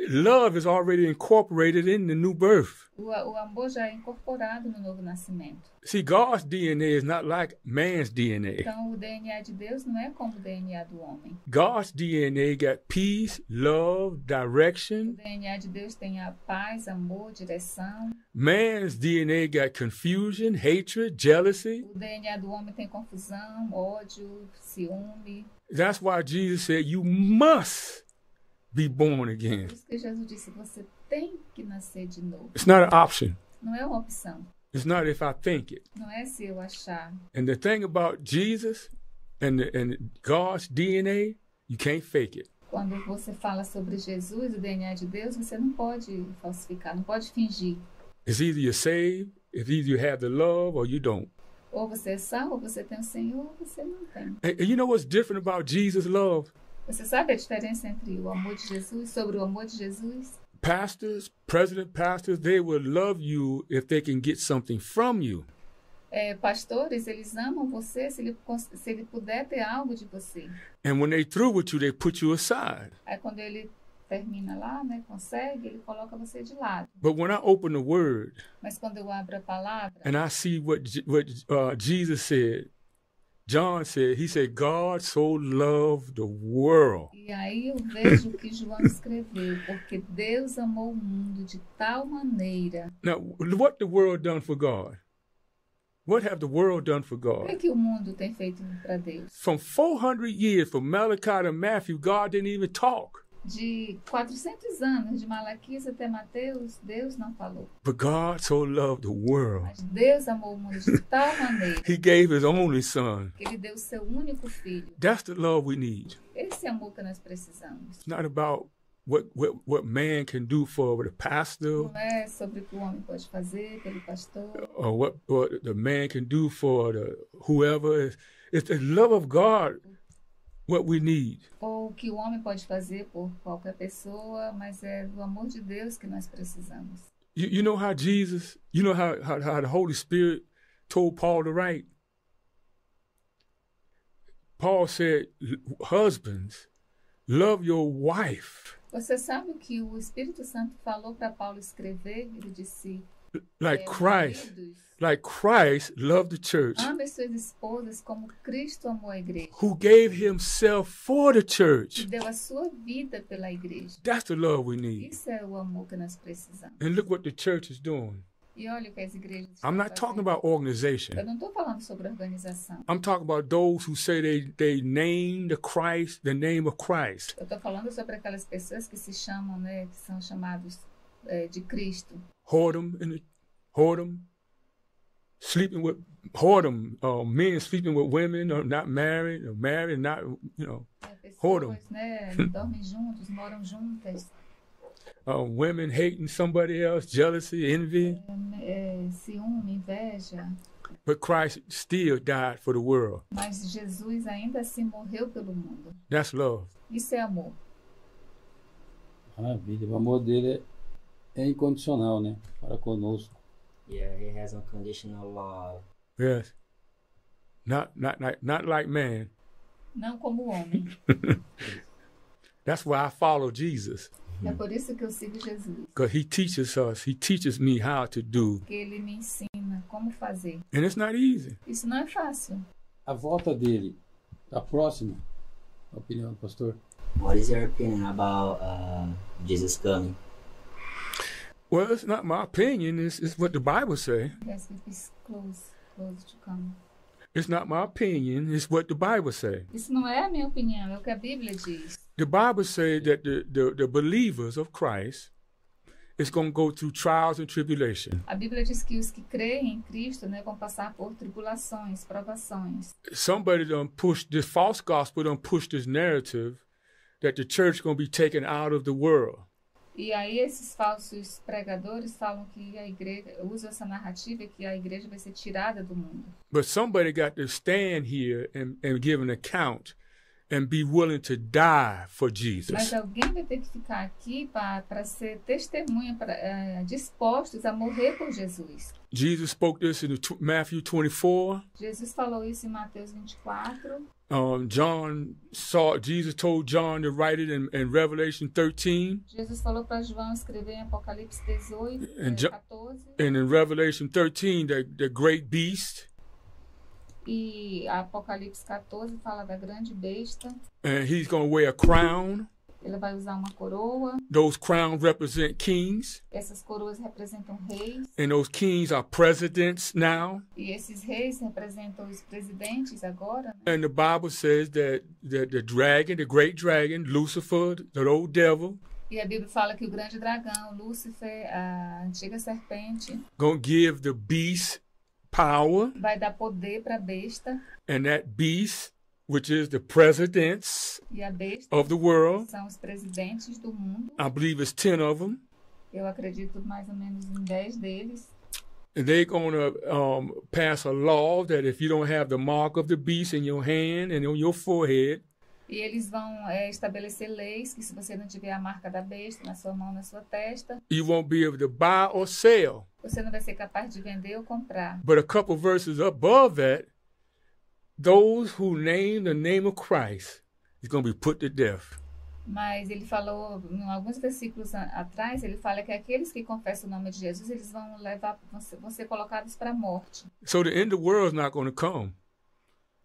Love is already incorporated in the new birth. O amor já é incorporado no novo nascimento. See, God's DNA is not like man's DNA. Então, o DNA de Deus não é como o DNA do homem. God's DNA got peace, love, O direction. DNA de Deus tem a paz, amor, direção. Man's DNA got confusion, hatred, jealousy. O DNA do homem tem confusão, ódio, ciúme. That's why Jesus said, you must be born again. Por isso que Jesus disse, você tem que nascer de novo. It's not an option. Não é uma opção. It's not if I think it. Não é se eu achar. And the thing about Jesus and God's DNA, you can't fake it. Quando você fala sobre Jesus, o DNA de Deus, você não pode falsificar, não pode fingir. It's either you're saved, it's either you have the love or you don't. Ou você é salvo, ou você tem o Senhor, ou você não tem. And you know what's different about Jesus' love? Você sabe a diferença entre o amor de Jesus, sobre o amor de Jesus? Pastors, president pastors, they will love you if they can get something from you. Pastores, eles amam você se ele puder ter algo de você. And when they through with you, they put you aside. Aí quando ele termina lá, né, consegue, ele coloca você de lado. But when I open the word Mas quando eu abro a palavra, and I see what Jesus said, John said, he said, God so loved the world. e aí eu vejo o que João escreveu, porque Deus amou o mundo de tal maneira. Now, what the world done for God? What have the world done for O God? que o mundo tem feito para Deus? From 400 years, from Malachi to Matthew, God didn't even talk. De 400 anos, de Malaquias até Mateus, Deus não falou. But God so loved the world. Mas Deus amou o mundo de tal maneira He gave his only son. que ele deu o seu único filho. That's the love we need. Esse amor que nós precisamos. It's not about what man can do for the pastor Não é sobre o que o homem pode fazer pelo pastor, or what the man can do for the whoever. It's the love of God what we need. ou o que o homem pode fazer por qualquer pessoa, mas é do amor de Deus que nós precisamos. You know how Jesus, you know how the Holy Spirit told Paul to write? Paul said, husbands, love your wife Você sabe o que o Espírito Santo falou para Paulo escrever? Ele disse, like Christ, maridos, like Christ loved the church, ame suas esposas como Cristo amou a igreja. who gave himself for the E church. deu a sua vida pela igreja. That's the love we need. Isso é o amor que nós precisamos. And look what the church is doing. E olha o que as igrejas estão I'm not talking fazendo. about organization. Eu não estou falando sobre organização. I'm talking about those who say they name the name of Christ. Eu estou falando sobre aquelas pessoas que se chamam, né, que são chamados de Cristo. Whoredom, sleeping with whoredom, men sleeping with women, or not married, or married, not, Pessoas, Whoredom. né, dormem juntos, moram juntas, women hating somebody else, jealousy, envy. ciúme, inveja. But Christ still died for the world. Mas Jesus ainda assim morreu pelo mundo. That's love. Isso é amor. Maravilha. O amor dele é incondicional, né? Para conosco. Yeah, he has unconditional love. Yes. Not like man. Não como o homem. That's why I follow Jesus. É por isso que eu sigo Jesus. Because he teaches me how to do. Porque ele me ensina como fazer. And it's not easy. Isso não é fácil. A volta dele, a próxima, a opinião do pastor? What is your opinion about Jesus coming? Well, it's not my opinion. It's what the Bible say. Yes, it is close to come. It's not my opinion. It's what the Bible say. Isso não é a minha opinião, é o que a Bíblia diz. The Bible say that the believers of Christ is going to go through trials and tribulation. A Bíblia diz que os que creem em Cristo, né, vão passar por tribulações, provações. Somebody done pushed this false gospel, done pushed this narrative that the church is going to be taken out of the world. E aí esses falsos pregadores falam que a igreja, usam essa narrativa que a igreja vai ser tirada do mundo. But somebody got to stand here and give an account and be willing to die for Mas Jesus. alguém vai ter que ficar aqui para ser testemunha, dispostos a morrer por Jesus. Jesus spoke this in Matthew 24. Jesus falou isso em Mateus 24. Jesus told John to write it in Revelation 13. Jesus falou para João escrever em Apocalipse 18, And 14. And in Revelation 13, the great beast, E Apocalipse 14 fala da grande besta. and he's going to wear a crown. Ele vai usar uma coroa. Those crowns represent kings, Essas coroas representam reis. and those kings are presidents now. E esses reis representam os presidentes agora, né? And the Bible says that the dragon, the great dragon, Lucifer, the old devil, E a Bíblia fala que o grande dragão, Lúcifer, a antiga serpente, going to give the beast power, vai dar poder para a besta. and that beast, which is the presidents E a besta of the world, são os presidentes do mundo. I believe it's 10 of them, Eu acredito mais ou menos em 10 deles. and they're going to pass a law that if you don't have the mark of the beast in your hand and on your forehead, E eles vão estabelecer leis que se você não tiver a marca da besta na sua mão, na sua testa, you won't be able to buy or sell. você não vai ser capaz de vender ou comprar. But a couple verses above that, those who name the name of Christ is going to be put to death. Mas ele falou, em alguns versículos atrás, ele fala que aqueles que confessam o nome de Jesus, eles vão ser colocados para a morte. So the end of the world is not going to come.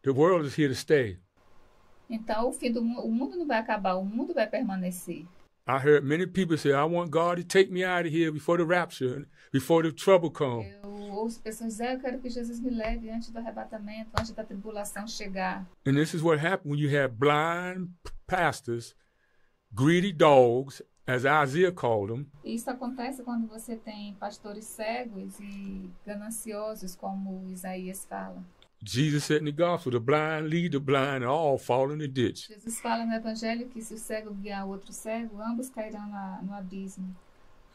The world is here to stay. Então, o fim do mundo, o mundo não vai acabar, o mundo vai permanecer. I heard many people say, I want God to take me out of here before the rapture, before the trouble comes. Eu ouço pessoas dizer, eu quero que Jesus me leve antes do arrebatamento, antes da tribulação chegar. And this is what happens when you have blind pastors, greedy dogs, as Isaiah called them, E isso acontece quando você tem pastores cegos e gananciosos, como Isaías fala. Jesus said in the gospel, the blind lead the blind and all fall in the ditch. Jesus fala no Evangelho que se o cego guiar o outro cego, ambos cairão no abismo.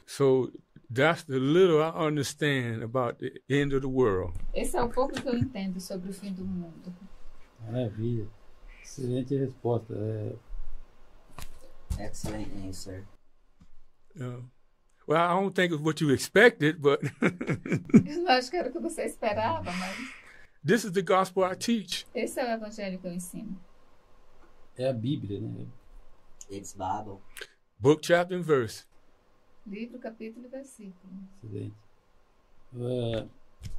So that's the little I understand about the end of the world. Esse é o pouco que eu entendo sobre o fim do mundo. Maravilha. Excelente resposta. Excellent answer. Well, I don't think it's what you expected, but Eu não acho que era o que você esperava, mas this is the gospel I teach. esse é o Evangelho que eu ensino. É a Bíblia, né? It's Bible. Book, chapter, and verse. Livro, capítulo e versículo. Excelente.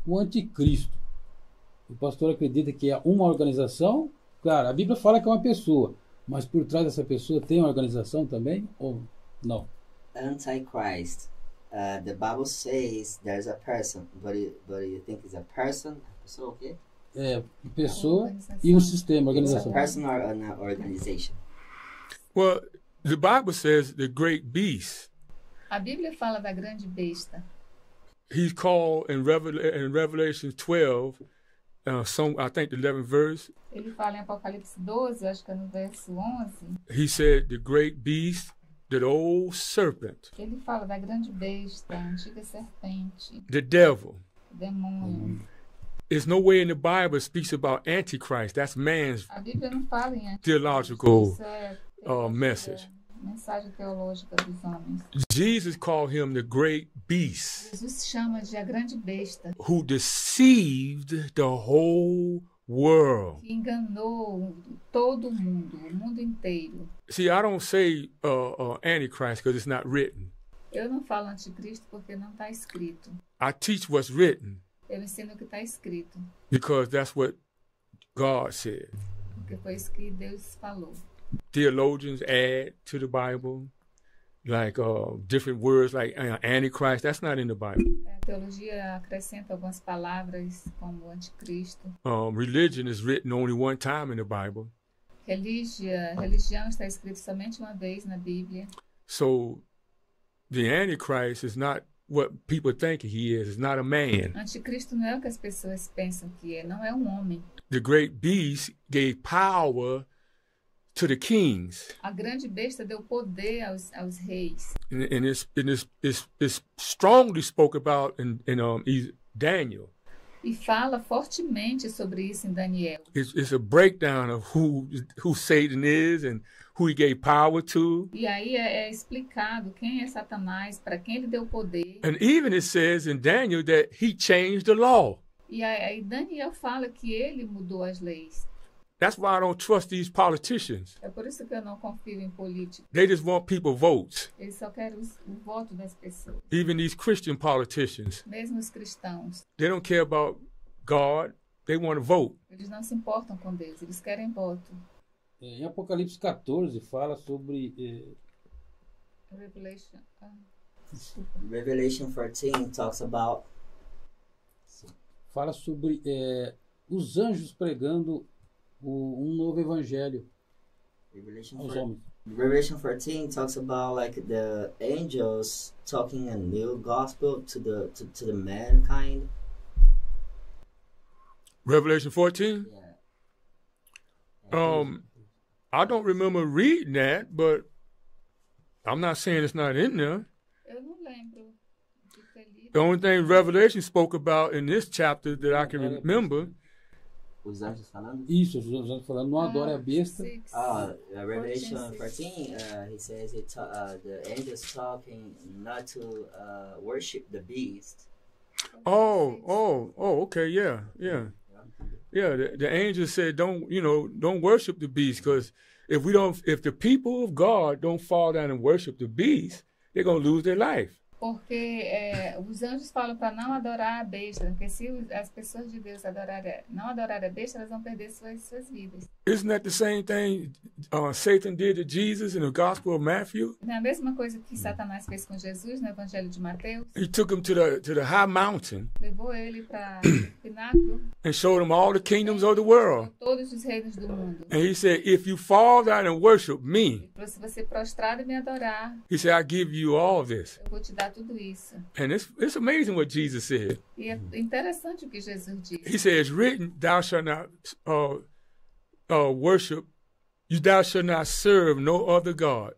O anticristo. O pastor acredita que é uma organização? Claro, a Bíblia fala que é uma pessoa, mas por trás dessa pessoa tem uma organização também? Ou não? Antichrist. The Bible says there's a person, but you think it's a person? Pessoa, okay? É, pessoa e um sistema, It's a organização. person or an organization? Well, the Bible says the great beast. A Bíblia fala da grande besta. He's called in Revelation 12, I think the 11th verse. Ele fala em Apocalipse 12, acho que é no verso 11. He said the great beast, that old serpent, Ele fala da grande besta, a antiga serpente, the devil. o demônio. There's no way in the Bible it speaks about Antichrist. That's man's A Bíblia não fala em anticristo. theological Isso é message. mensagem teológica dos homens. Jesus called him the great beast Jesus chama de a grande besta, who deceived the whole world. que enganou todo mundo, o mundo inteiro. See, I don't say Antichrist because it's not written. Eu não falo anticristo porque não está escrito. I teach what's written Eu ensino o que está escrito, because that's what God said. porque foi isso que Deus falou. Theologians add to the Bible, like different words like Antichrist. That's not in the Bible. A teologia acrescenta algumas palavras como anticristo. Religion is written only one time in the Bible. Religião está escrito somente uma vez na Bíblia. So the Antichrist is not what people think he is. It's not a man. Anticristo não é o que as pessoas pensam que é, não é um homem. The great beast gave power to the kings. A grande besta deu poder aos reis. And it's strongly spoke about in Daniel. E fala fortemente sobre isso em Daniel. It's a breakdown of who Satan is and who he gave power to. E aí é explicado quem é Satanás, para quem ele deu poder. And even it says in Daniel that he changed the law. E aí Daniel fala que ele mudou as leis. That's why I don't trust these politicians. É por isso que eu não confio em políticos. They just want people votes. Eles só querem o voto das pessoas. Even these Christian politicians. Mesmo os cristãos. They don't care about God. They want to vote. Eles não se importam com Deus. Eles querem voto. Em Apocalipse 14 fala sobre Revelation. Revelation 14 talks about os anjos pregando um novo evangelho aos homens. Revelation 14 talks about like the angels talking a new gospel to the mankind. Revelation 14? Yeah. I don't remember reading that, but I'm not saying it's not in there. Eu não lembro de ter lido. The only thing Revelation spoke about in this chapter that I can remember. Os anjos falando? Isso, os anjos falando, não adore a besta. Revelation 14, he says the angels talking not to worship the beast. Okay, yeah. The angel said, don't worship the beast, because if the people of God don't fall down and worship the beast, they're gonna lose their life. Porque os anjos falam para não adorar a besta, porque se as pessoas de Deus não adorarem a besta, elas vão perder suas vidas. Isn't that the same thing Satan did to Jesus in the Gospel of Matthew? Não é a mesma coisa que Satanás fez com Jesus no Evangelho de Mateus? He took him to the high mountain Levou ele para o pináculo. and showed him all the kingdoms of the world. Todos os reinos do mundo. And he said, if you fall down and worship me, Se você prostrar e me adorar, he said, I give you all this. eu vou te dar tudo isso. And it's amazing what Jesus said. E é interessante o que Jesus disse. He said, it's written, thou shalt not worship, thou shalt not serve no other God.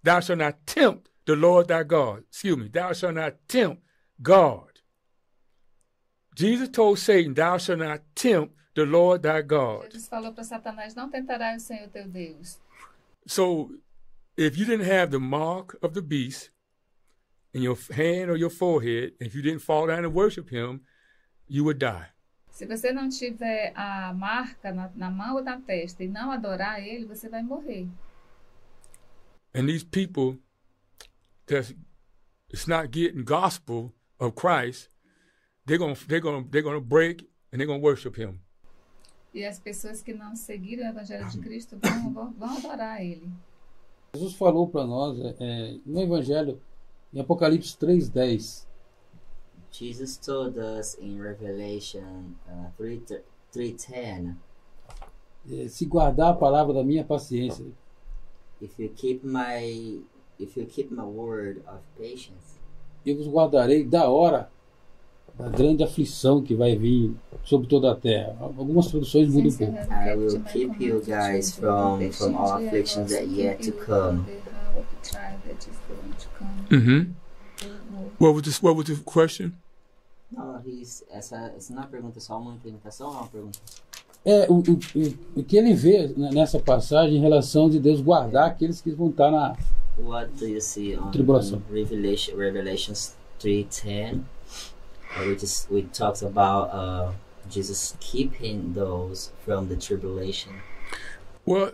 Thou shalt not tempt the Lord thy God. Excuse me, thou shalt not tempt God. Jesus told Satan, thou shalt not tempt the Lord thy God. Jesus falou para Satanás, não tentarás o Senhor teu Deus. So, if you didn't have the mark of the beast in your hand or your forehead, if you didn't fall down and worship him, you would die. Se você não tiver a marca na mão ou na testa e não adorar ele, você vai morrer. And these people that's not getting gospel of Christ, they're gonna break and they're gonna worship him. E as pessoas que não seguiram o Evangelho de Cristo vão adorar ele. Jesus falou para nós no Evangelho, em Apocalipse 3:10. Jesus told us in Revelation 3:10. Se guardar a palavra da minha paciência. If you keep my word of patience, Eu vos guardarei da hora da grande aflição que vai vir sobre toda a terra. Algumas traduções mudam um pouco. I will keep you guys from all afflictions that yet to come. Mm-hmm. What was the question? Não, essa não é uma pergunta, só uma implementação ou uma pergunta? O que ele vê nessa passagem em relação de Deus guardar aqueles que vão estar na What do you see on tribulação. Revelations 3:10, which talks about Jesus keeping those from the tribulation? Well,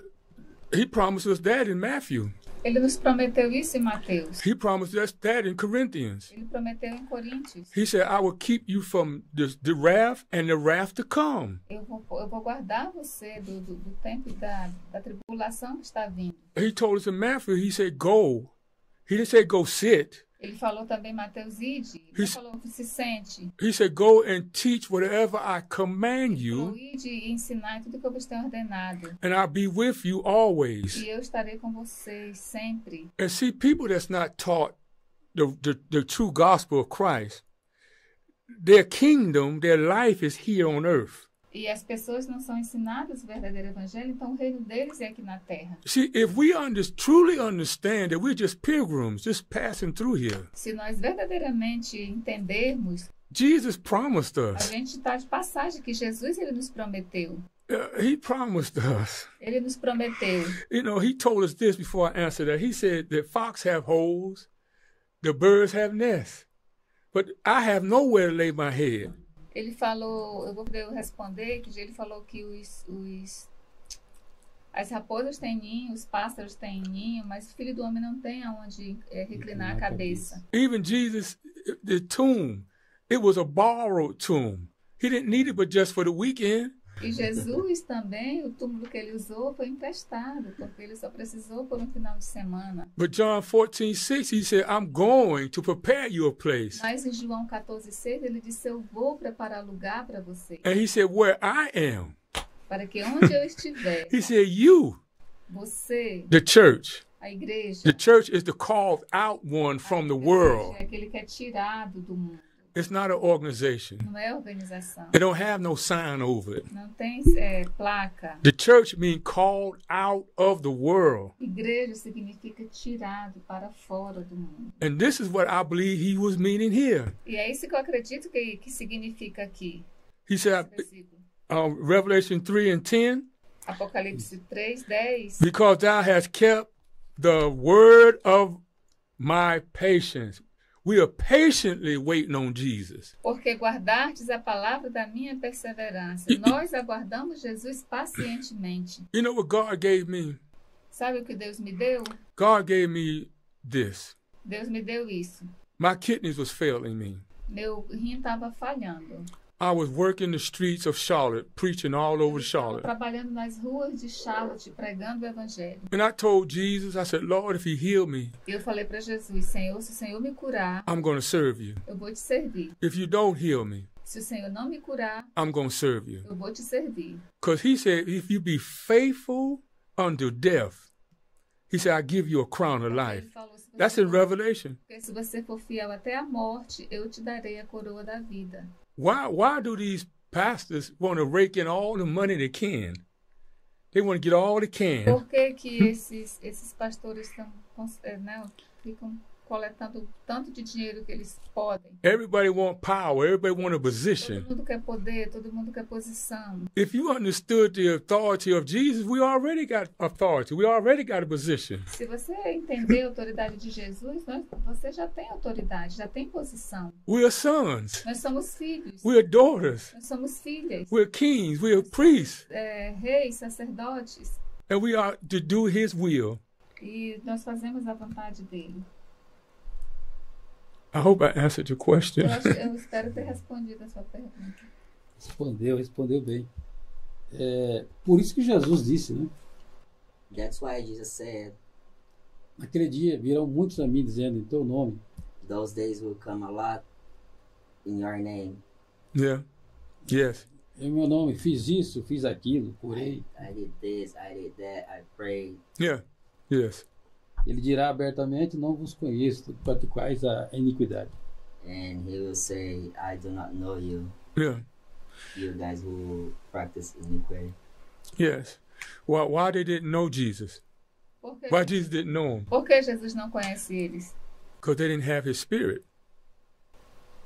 he promised us that in Matthew. Ele nos prometeu isso em Mateus. He promised us that in Corinthians. Ele prometeu em Coríntios. He said, I will keep you from the wrath and the wrath to come. Eu vou guardar você do tempo da tribulação que está vindo. He told us in Matthew, he said, go. He didn't say go sit. Ele falou também, Mateus, ide. Ele falou, se sente. He said, go and teach whatever I command you. Ide e ensinar tudo que eu vos tenho ordenado. And I'll be with you always. E eu estarei com vocês sempre. And see, people that's not taught the true gospel of Christ, their kingdom, their life is here on earth. E as pessoas não são ensinadas o verdadeiro evangelho, então o reino deles é aqui na terra. See, if we truly understand that we're just pilgrims, just passing through here. Se nós verdadeiramente entendermos, Jesus promised a us. gente está de passagem que Jesus ele nos prometeu. He promised us. Ele nos prometeu. You know, he told us this before I answered that. He said that fox have holes, the birds have nests, but I have nowhere to lay my head. Ele falou, eu vou poder responder, que ele falou que os As raposas têm ninho, os pássaros têm ninho, mas o filho do homem não tem aonde reclinar a cabeça. Even Jesus, the tomb, it was a borrowed tomb. He didn't need it but just for the weekend. E Jesus também, o túmulo que ele usou foi emprestado, porque ele só precisou por um final de semana. But John 14:6, he said, I'm going to prepare you a place. Mas em João 14,6 ele disse, eu vou preparar lugar para você, And he said, where I am. para que onde eu estiver, He said, you, você, the church. a igreja, The church is the called out one from the world. é aquele que é tirado do mundo, It's not an organization. não é organização, It don't have no sign over it. não tem placa. The church means called out of the world. Igreja significa tirado para fora do mundo. And this is what I believe he was meaning here. E é isso que eu acredito que significa aqui. He said, Versículo. Revelation 3:10, Apocalipse 3:10. because thou hast kept the word of my patience. We are patiently waiting on Jesus. Porque guardastes a palavra da minha perseverança. Nós aguardamos Jesus pacientemente. You know what God gave me? Sabe o que Deus me deu? God gave me this. Deus me deu isso. My kidneys was failing me. Meu rim estava falhando. I was working the streets of Charlotte, preaching all over Eu estava Charlotte. trabalhando nas ruas de Charlotte, pregando o evangelho. And I told Jesus, I said, Lord, if he heal me, E eu falei para Jesus, Senhor, se o Senhor me curar, I'm going to serve you. eu vou te servir. If you don't heal me, Se o Senhor não me curar, I'm going to serve you. eu vou te servir. Because he said, if you be faithful unto death, he said, I give you a crown of Ele life. falou, se That's você in for- Revelation. porque se você for fiel até a morte, eu te darei a coroa da vida. Why do these pastors want to rake in all the money they can? They want to get all they can. Por que que esses pastores ficam coletando tanto de dinheiro que eles podem? Everybody want power. Everybody want a Todo position. mundo quer poder, todo mundo quer posição. If you understood the authority of Jesus, we already got authority. We already got a position. Se você entender a autoridade de Jesus, você já tem autoridade, já tem posição. We are sons. Nós somos filhos, We are daughters. nós somos filhas, We are kings. We are priests. reis, sacerdotes, And we are to do his will. e nós fazemos a vontade dele. I hope I answered your question. Eu espero ter respondido a sua pergunta. Respondeu bem. Por isso que Jesus disse, né? That's why Jesus said, Naquele dia virão muitos a mim dizendo em teu nome, those days will come a lot in your name. Yeah. Yes. em meu nome, fiz isso, fiz aquilo, curei. I did this, I did that, I prayed. Yeah. Yes. Ele dirá abertamente, não vos conheço, praticais a iniquidade. And he will say, I do not know you, Yeah. you guys who practice iniquity. Yes. Why they didn't know Jesus? Por que, Why Jesus didn't know him? por que Jesus não conhece eles? Because they didn't have his spirit.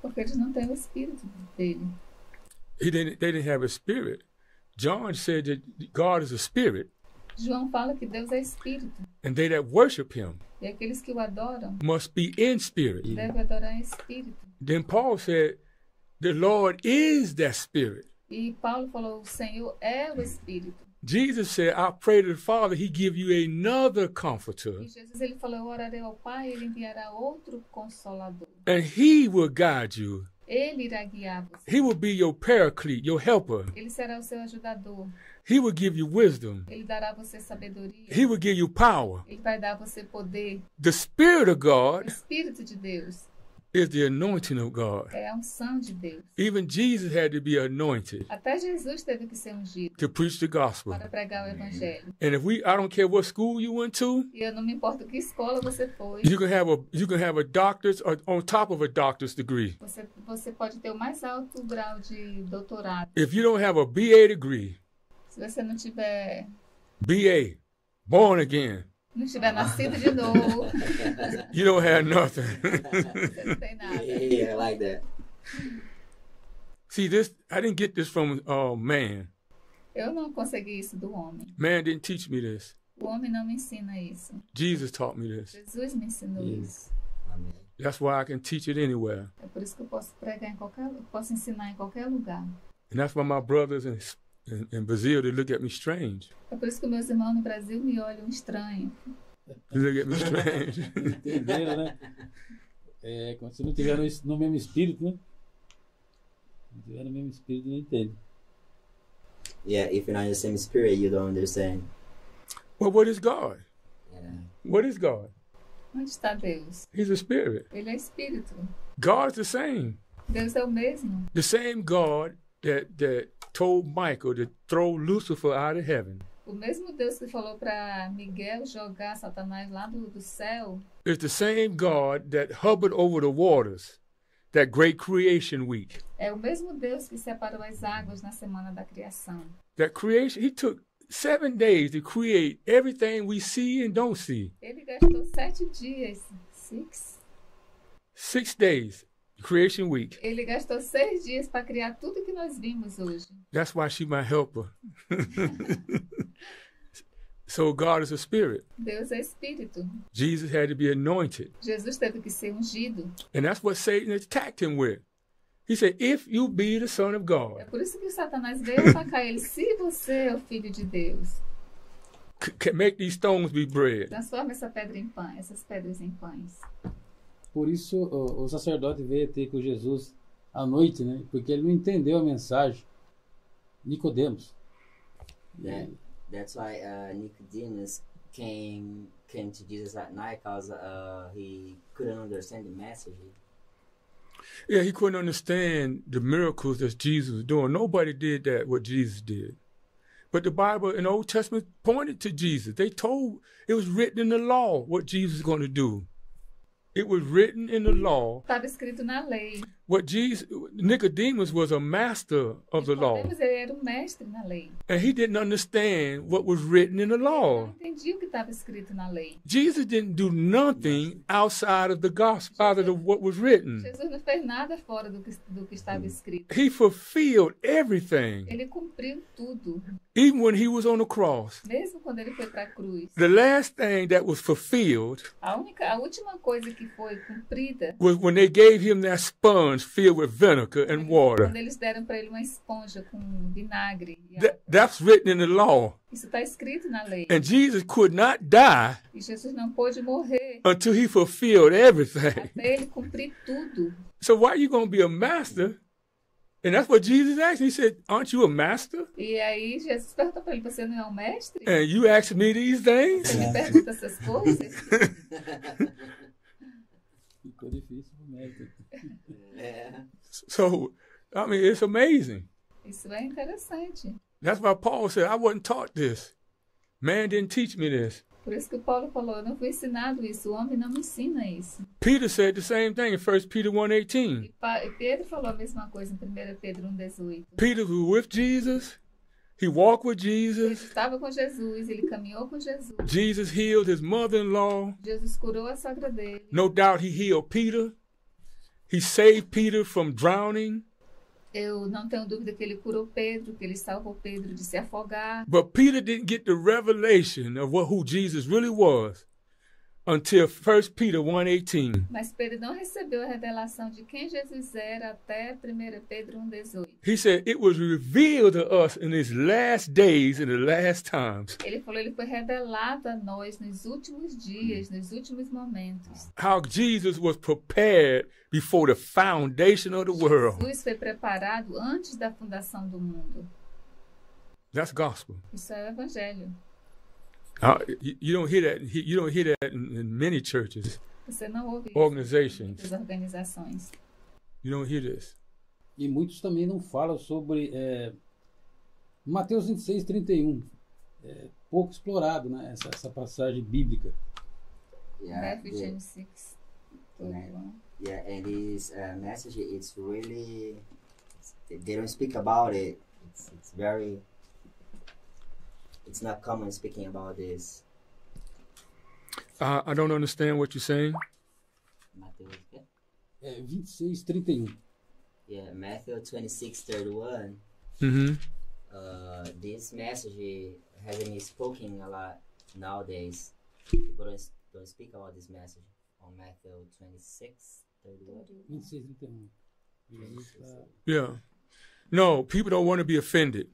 Porque eles não têm o espírito dele. They didn't have a spirit. John said that God is a spirit, João fala que Deus é espírito. and they that worship him E aqueles que o adoram must be in spirit. devem adorar em espírito. Then Paul said, the Lord is that spirit. E Paulo falou, o Senhor é o espírito. Jesus said, I pray to the Father, he give you another comforter, E Jesus ele falou, eu orarei ao Pai, ele enviará outro consolador. and he will guide you. Ele irá guiar você. He will be your paraclete, your helper. Ele será o seu ajudador. He will give you wisdom. Ele dará a você sabedoria. He will give you power. Ele vai dar a você poder. The Spirit of O God Espírito de Deus is the anointing of God. é a unção de Deus. Even Jesus had to be anointed Até Jesus teve que ser ungido to preach the gospel. para pregar o evangelho. And if I don't care what school you went to, E eu não me importo que escola você foi. you can have a doctor's or on top of a doctor's degree. Você pode ter o mais alto grau de doutorado. If you don't have a BA degree, Se você não tiver, BA, born again, não tiver nascido de novo, you don't have nothing. você não tem nada. Yeah, I like that. See, I didn't get this from man. Eu não consegui isso do homem. Man didn't teach me this. O homem não me ensina isso. Jesus taught me this. Jesus me ensinou isso. Amen. That's why I can teach it anywhere. É por isso que eu posso pregar posso ensinar em qualquer lugar. And that's why my brothers In Brazil, they look at me strange. É por isso que meus irmãos no Brasil me olham estranho. They look at me strange. Entenderam, né? É, quando você não estiver no mesmo espírito, né? Se não estiver no mesmo espírito, não entende. Yeah, if you're not in the same spirit, you don't understand. Well, what is God? Yeah. What is God? Onde está Deus? He's a spirit. Ele é espírito. God is the same. Deus é o mesmo. The same God that told Michael to throw Lucifer out of heaven O mesmo Deus que falou para Miguel jogar Satanás lá do céu is the same God that hovered over the waters that great creation week. é o mesmo Deus que separou as águas na semana da criação. That creation, he took 7 days to create everything we see and don't see. Ele gastou 7 dias, 6 days, creation week. ele gastou 6 dias para criar tudo que nós vimos hoje. That's why she's my helper. So God is a spirit. Deus é espírito. Jesus had to be anointed. Jesus teve que ser ungido. And that's what Satan attacked him with. He said, if you be the son of É God, por isso que o Satanás veio atacar ele. Se você é o filho de Deus, make these stones be bread. transforma essa pedra em pão, essas pedras em pães. Por isso o sacerdote veio ter com Jesus à noite, né? Porque ele não entendeu a mensagem. Nicodemos. That's why Nicodemus came to Jesus at night because he couldn't understand the message. Yeah, he couldn't understand the miracles that Jesus was doing. Nobody did that what Jesus did. But the Bible in the Old Testament pointed to Jesus. They told, it was written in the law what Jesus was going to do. It was written in the law. Estava escrito na lei. What Jesus, Nicodemus was a master of the law. Nicodemus, ele era um mestre na lei. And he didn't understand what was written in the Não law. entendia o que estava escrito na lei. Jesus didn't do nothing outside of the gospel, out of what was written. Jesus não fez nada fora do que estava escrito. He fulfilled everything, Ele cumpriu tudo. even when he was on the cross. Mesmo quando ele foi para a cruz. The last thing that was fulfilled A última coisa que foi cumprida was when they gave him that sponge filled with vinegar and water. quando eles deram para ele uma esponja com vinagre. E That's written in the law. isso está escrito na lei. And Jesus could not die E Jesus não pôde morrer until he fulfilled everything. até ele cumprir tudo. So why are you going to be a master? And that's what Jesus asked. He said, aren't you a master? E aí Jesus perguntou para ele: você não é um mestre? And you ask me these things? Você me pergunta essas coisas? Ficou difícil pro médico. Yeah. So, I mean, it's amazing. Isso é interessante. That's why Paul said, I wasn't taught this. Man didn't teach me this. Por isso que o Paulo falou: eu não fui ensinado isso, o homem não me ensina isso. Peter said the same thing in 1 Peter 1:18. E Pedro falou a mesma coisa em 1 Pedro 1,18. Peter was with Jesus. He walked with Ele Jesus. estava com Jesus, ele caminhou com Jesus. Jesus healed his mother-in-law. Jesus curou a sogra dele. No doubt he healed Peter. He saved Peter from drowning. Eu não tenho dúvida que ele curou Pedro, que ele salvou Pedro de se afogar. But Peter didn't get the revelation of who Jesus really was until 1 Peter 1:18. Mas Pedro não recebeu a revelação de quem Jesus era até 1 Pedro 1,18. He said it was revealed to us in these last days and the last times Ele falou: ele foi revelado a nós nos últimos dias, nos últimos momentos. how Jesus was prepared before the foundation of the world. Jesus foi preparado antes da fundação do mundo. That's gospel. Isso é o evangelho. You don't hear that. You don't hear that in many churches, Você não ouve isso organizations. em muitas organizações. You don't hear this. E muitos também não falam sobre Mateus 26:31. Pouco explorado, né? Essa passagem bíblica. Yeah, Matthew the- 26. yeah, and this message, it's really, they don't speak about it. It's very, it's not common speaking about this. I don't understand what you're saying. Matthew, 26:31. yeah, Matthew 26:31. Mm-hmm. This message hasn't been spoken a lot nowadays. People don't speak about this message on Matthew 26:31. 26:31. Jesus está... Yeah. No, people don't want to be offended.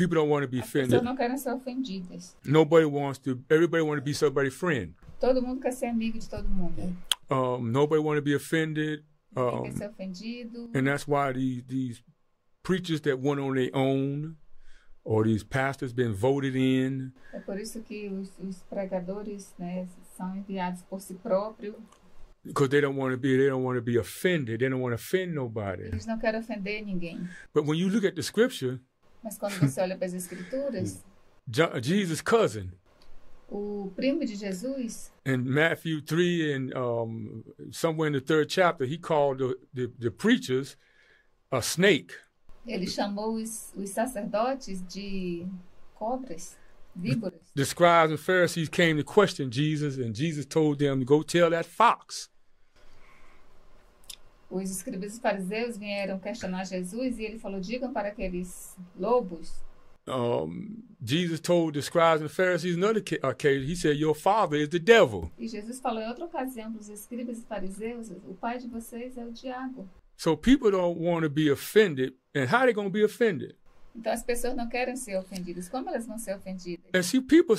People don't want to be As pessoas offended. não querem ser ofendidas. Everybody wants to be somebody's friend. Todo mundo quer ser amigo de todo mundo. Nobody want to be offended. Ninguém quer ser ofendido. And that's why these preachers that went on their own, or these pastors been voted in, É por isso que os pregadores, né, são enviados por si próprio. because they don't want to be offended. They don't want to offend nobody. Eles não querem ofender ninguém. But when you look at the scripture, Mas quando você olha para as escrituras, Jesus' cousin o primo de Jesus, in Matthew 3 and somewhere in the 3rd chapter, he called the preachers a snake. ele chamou os sacerdotes de cobras, víboras. The scribes and Pharisees came to question Jesus, and Jesus told them to go tell that fox. Os escribas e fariseus vieram questionar Jesus e ele falou, digam para aqueles lobos. Jesus told the scribes and Pharisees another occasion, he said, your father is the devil. E Jesus falou em outra ocasião para os escribas e fariseus, o pai de vocês é o diabo. So people don't want to be offended. And how they going to be offended? Então as pessoas não querem ser ofendidas. Como elas vão ser ofendidas? And see, people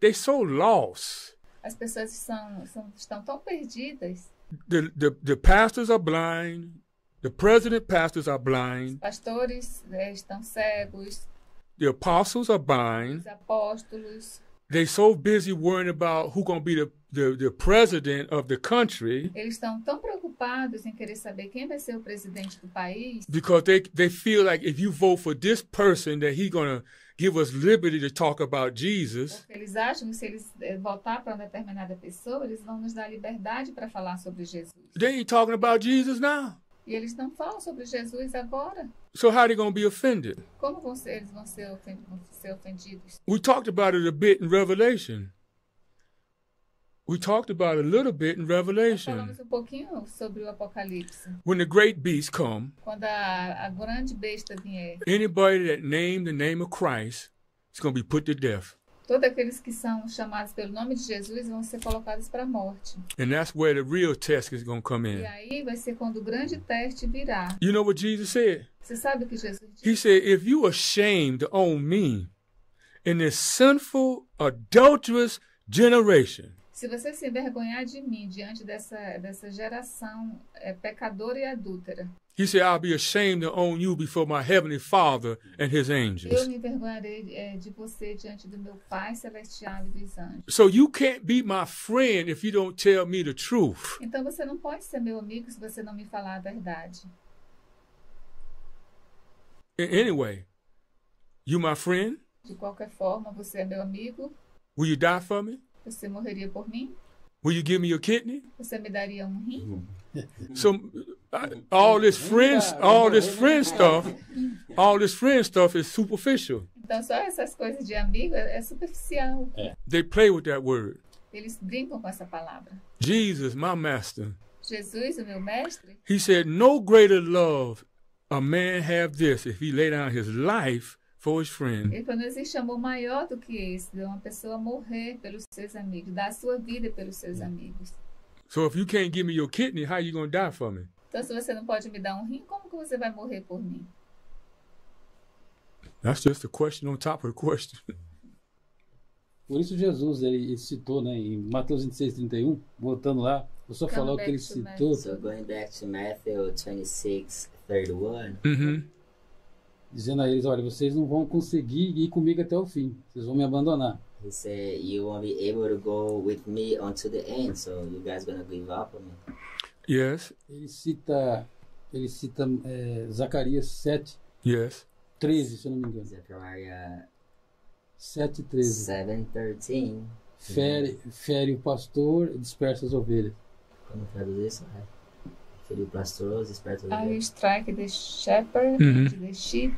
they're so lost. As pessoas estão tão perdidas. The pastors are blind. The president pastors are blind. Pastores estão cegos. The apostles are blind. Os apóstolos. They're so busy worrying about who's going to be the president of the country. Eles estão tão preocupados em querer saber quem vai ser o presidente do país. Because they feel like if you vote for this person, that he's going to give us liberty to talk about Jesus. Porque eles acham que se eles votar para uma determinada pessoa, eles vão nos dar liberdade para falar sobre Jesus. They ain't talking about Jesus now. E eles não falam sobre Jesus agora. So how they going to be offended? Como eles vão ser ofendidos? We talked about it a bit in Revelation. We talked about it a little bit in Revelation. Falamos pouquinho sobre o Apocalipse. When the great beast come, Quando a grande besta vier, anybody that named the name of Christ is going to be put to death. todos aqueles que são chamados pelo nome de Jesus vão ser colocados para a morte. And that's where the real test is going to come E in. aí vai ser quando o grande teste virá. You know what Jesus said? Você sabe o que Jesus He disse? said, if you ashamed to own me in this sinful, adulterous generation, Se você se envergonhar de mim diante dessa geração pecadora e adúltera, he said, I'll be ashamed to own you before my heavenly Father and his eu angels. me envergonharei de você diante do meu Pai Celestial e dos anjos. So you can't be my friend if you don't tell me the truth. Então você não pode ser meu amigo se você não me falar a verdade. Anyway, you my friend? De qualquer forma, você é meu amigo, Will you die for me? você morreria por mim, Will you give me your kidney? você me daria um rim. So all this friend stuff is superficial. Então só essas coisas de amigo é superficial. They play with that word. Eles brincam com essa palavra. Jesus, my master. Jesus, o meu mestre, He said, no greater love a man have this if he lay down his life for his friend. ele falou, não existe amor maior do que esse, de uma pessoa morrer pelos seus amigos, dar a sua vida pelos seus amigos. So if you can't give me your kidney, how you going to die for me? Então se você não pode me dar um rim, como que você vai morrer por mim? That's just a question on top of the question. Por isso Jesus, ele citou, né, em Mateus 26:31, voltando lá, eu só falar o que ele citou. So going back to Matthew 26:31. Mm-hmm. Dizendo a eles, olha, vocês não vão conseguir ir comigo até o fim, vocês vão me abandonar. He said, "You won't be able to go with me until the end. So you guys gonna give up on me." Yes, Ele cita Zacarias 7:13, yes. se eu não me engano. Zechariah 7:13. 7:13. Fere o pastor e dispersa as ovelhas. Como traduz isso? Filho pastor, dispersa I will strike the shepherd, Mhm. the sheep.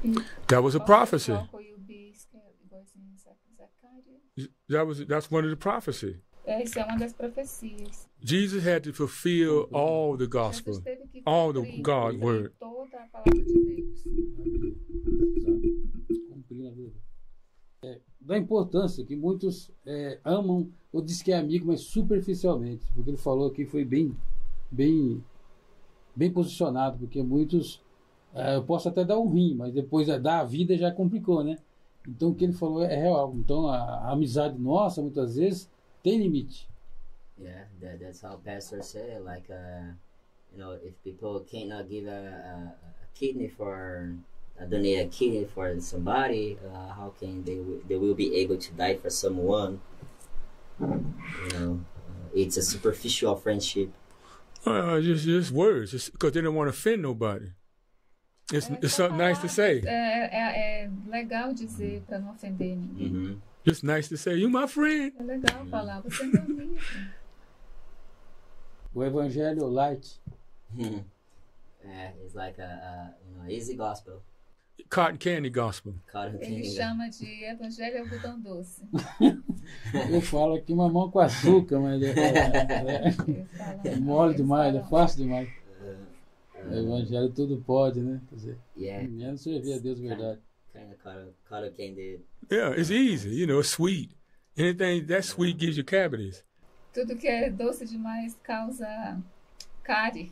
That was a prophecy. Flock will be scattered. Goes in Zechariah. That's one of the prophecy. Essa é uma das profecias. Jesus had to fulfill all the gospel, Jesus teve que all the cumprir God word. toda a palavra de Deus. Cumprir na vida. Da importância que muitos amam ou diz que é amigo, mas superficialmente. Porque ele falou aqui foi bem posicionado, porque muitos eu posso até dar um rim, mas depois dar a vida já complicou, né? Então o que ele falou é real. Então a amizade nossa, muitas vezes, tem limite. Yeah, that's how pastors say. Like, you know, if people cannot give a kidney for donate a kidney for somebody, how can they will be able to die for someone? You know, it's a superficial friendship. Just words, just because they don't want to offend nobody. It's something nice to say. É legal dizer para não ofender ninguém. Mm-hmm. Just nice to say, you my friend. É legal falar, você é meu amigo. O evangelho light. Yeah, it's like a you know, easy gospel. Cotton candy gospel. Cotton Ele candy. chama de evangelho algodão doce. Eu falo aqui mamão com açúcar, mas Ele fala- é mole eles demais, é falam- fácil demais. O evangelho tudo pode, né? Quer dizer, Yeah, menos servir a Deus de verdade. kind of cotton candy. Yeah, it's easy. You know, it's sweet. Anything that's sweet gives you cavities. Tudo que é doce demais causa cárie,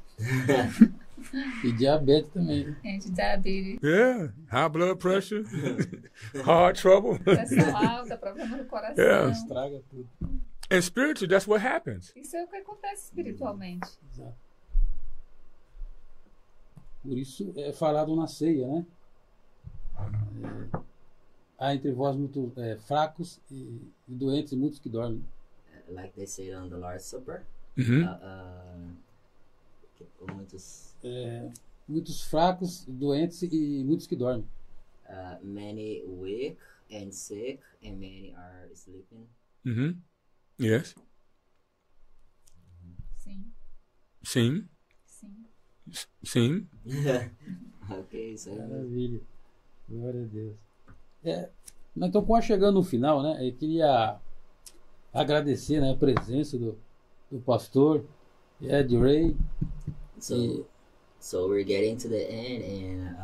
E diabetes também. gente, diabetes, Yeah, high blood pressure, heart trouble. pressão alta, problema no coração. Yeah. Estraga tudo. And spiritually, that's what happens. Isso é o que acontece espiritualmente. Exato. Por isso é falado na ceia, né? Há entre vós muito fracos e doentes e muitos que dormem. Like they say on the Lord's Supper. Hmm. Muitos, Muitos fracos, doentes e muitos que dormem. many weak and sick, and many are sleeping. Hmm. Yes. Sim, Sim. sim. Sim. Okay, so Maravilha. Glória a Deus. Mas então, quase chegando no final, né? Eu queria agradecer, né, a presença do pastor Ed Ray. so we're getting to the end, and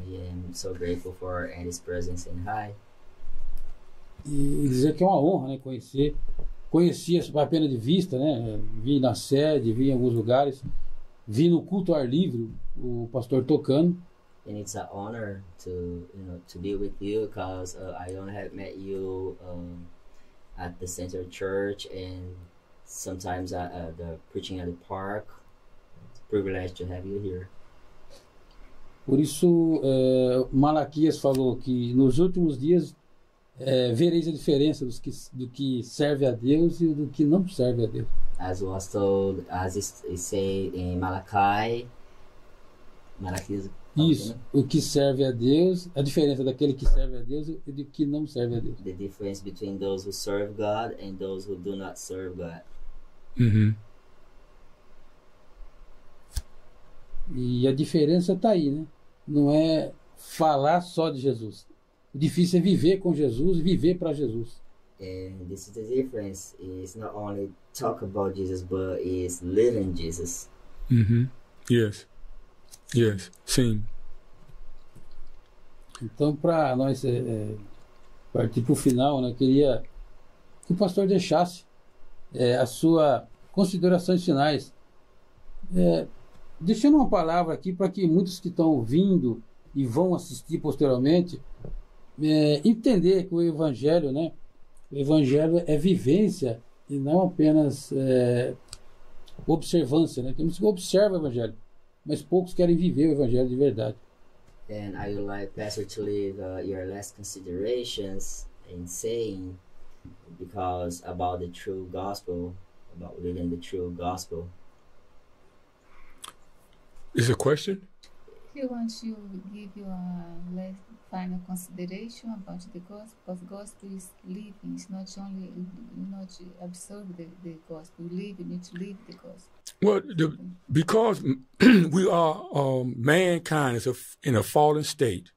yeah, I'm so grateful for Andy's presence in High. E dizer que é uma honra, né, conheci apenas de vista, né, vi na sede, vi em alguns lugares, vi no culto ao ar livre o pastor tocando, And it's an honor to be with you, because I only have met you at the Center Church and sometimes at the preaching at the park. It's a privilege to have you here. por isso Malaquias falou que nos últimos dias vereis a diferença do que serve a Deus e do que não serve a Deus. As was told, as is said in Malachi. Isso, o que serve a Deus, a diferença daquele que serve a Deus e do que não serve a Deus. The difference between those who serve God and those who do not serve God. Hmm. E a diferença está aí, né? Não é falar só de Jesus. O difícil é viver com Jesus e viver para Jesus. And this is the difference. It's not only talk about Jesus, but it's living Jesus. Hmm. Yes. Yes. Sim. Então, para nós partir para o final, né, eu queria que o pastor deixasse as suas considerações finais, deixando uma palavra aqui para que muitos que estão ouvindo e vão assistir posteriormente entender que o Evangelho, né, o Evangelho é vivência e não apenas observância, né? Temos que observar o Evangelho, mas poucos querem viver o Evangelho de verdade. And I would like Pastor to leave your last considerations in saying, because about the true gospel, about living the true gospel. Is a question? He wants you to give your last final consideration about the gospel, because gospel is living. It's not only not observe the gospel. You need to live the gospel. Well, because we are mankind is in a fallen state.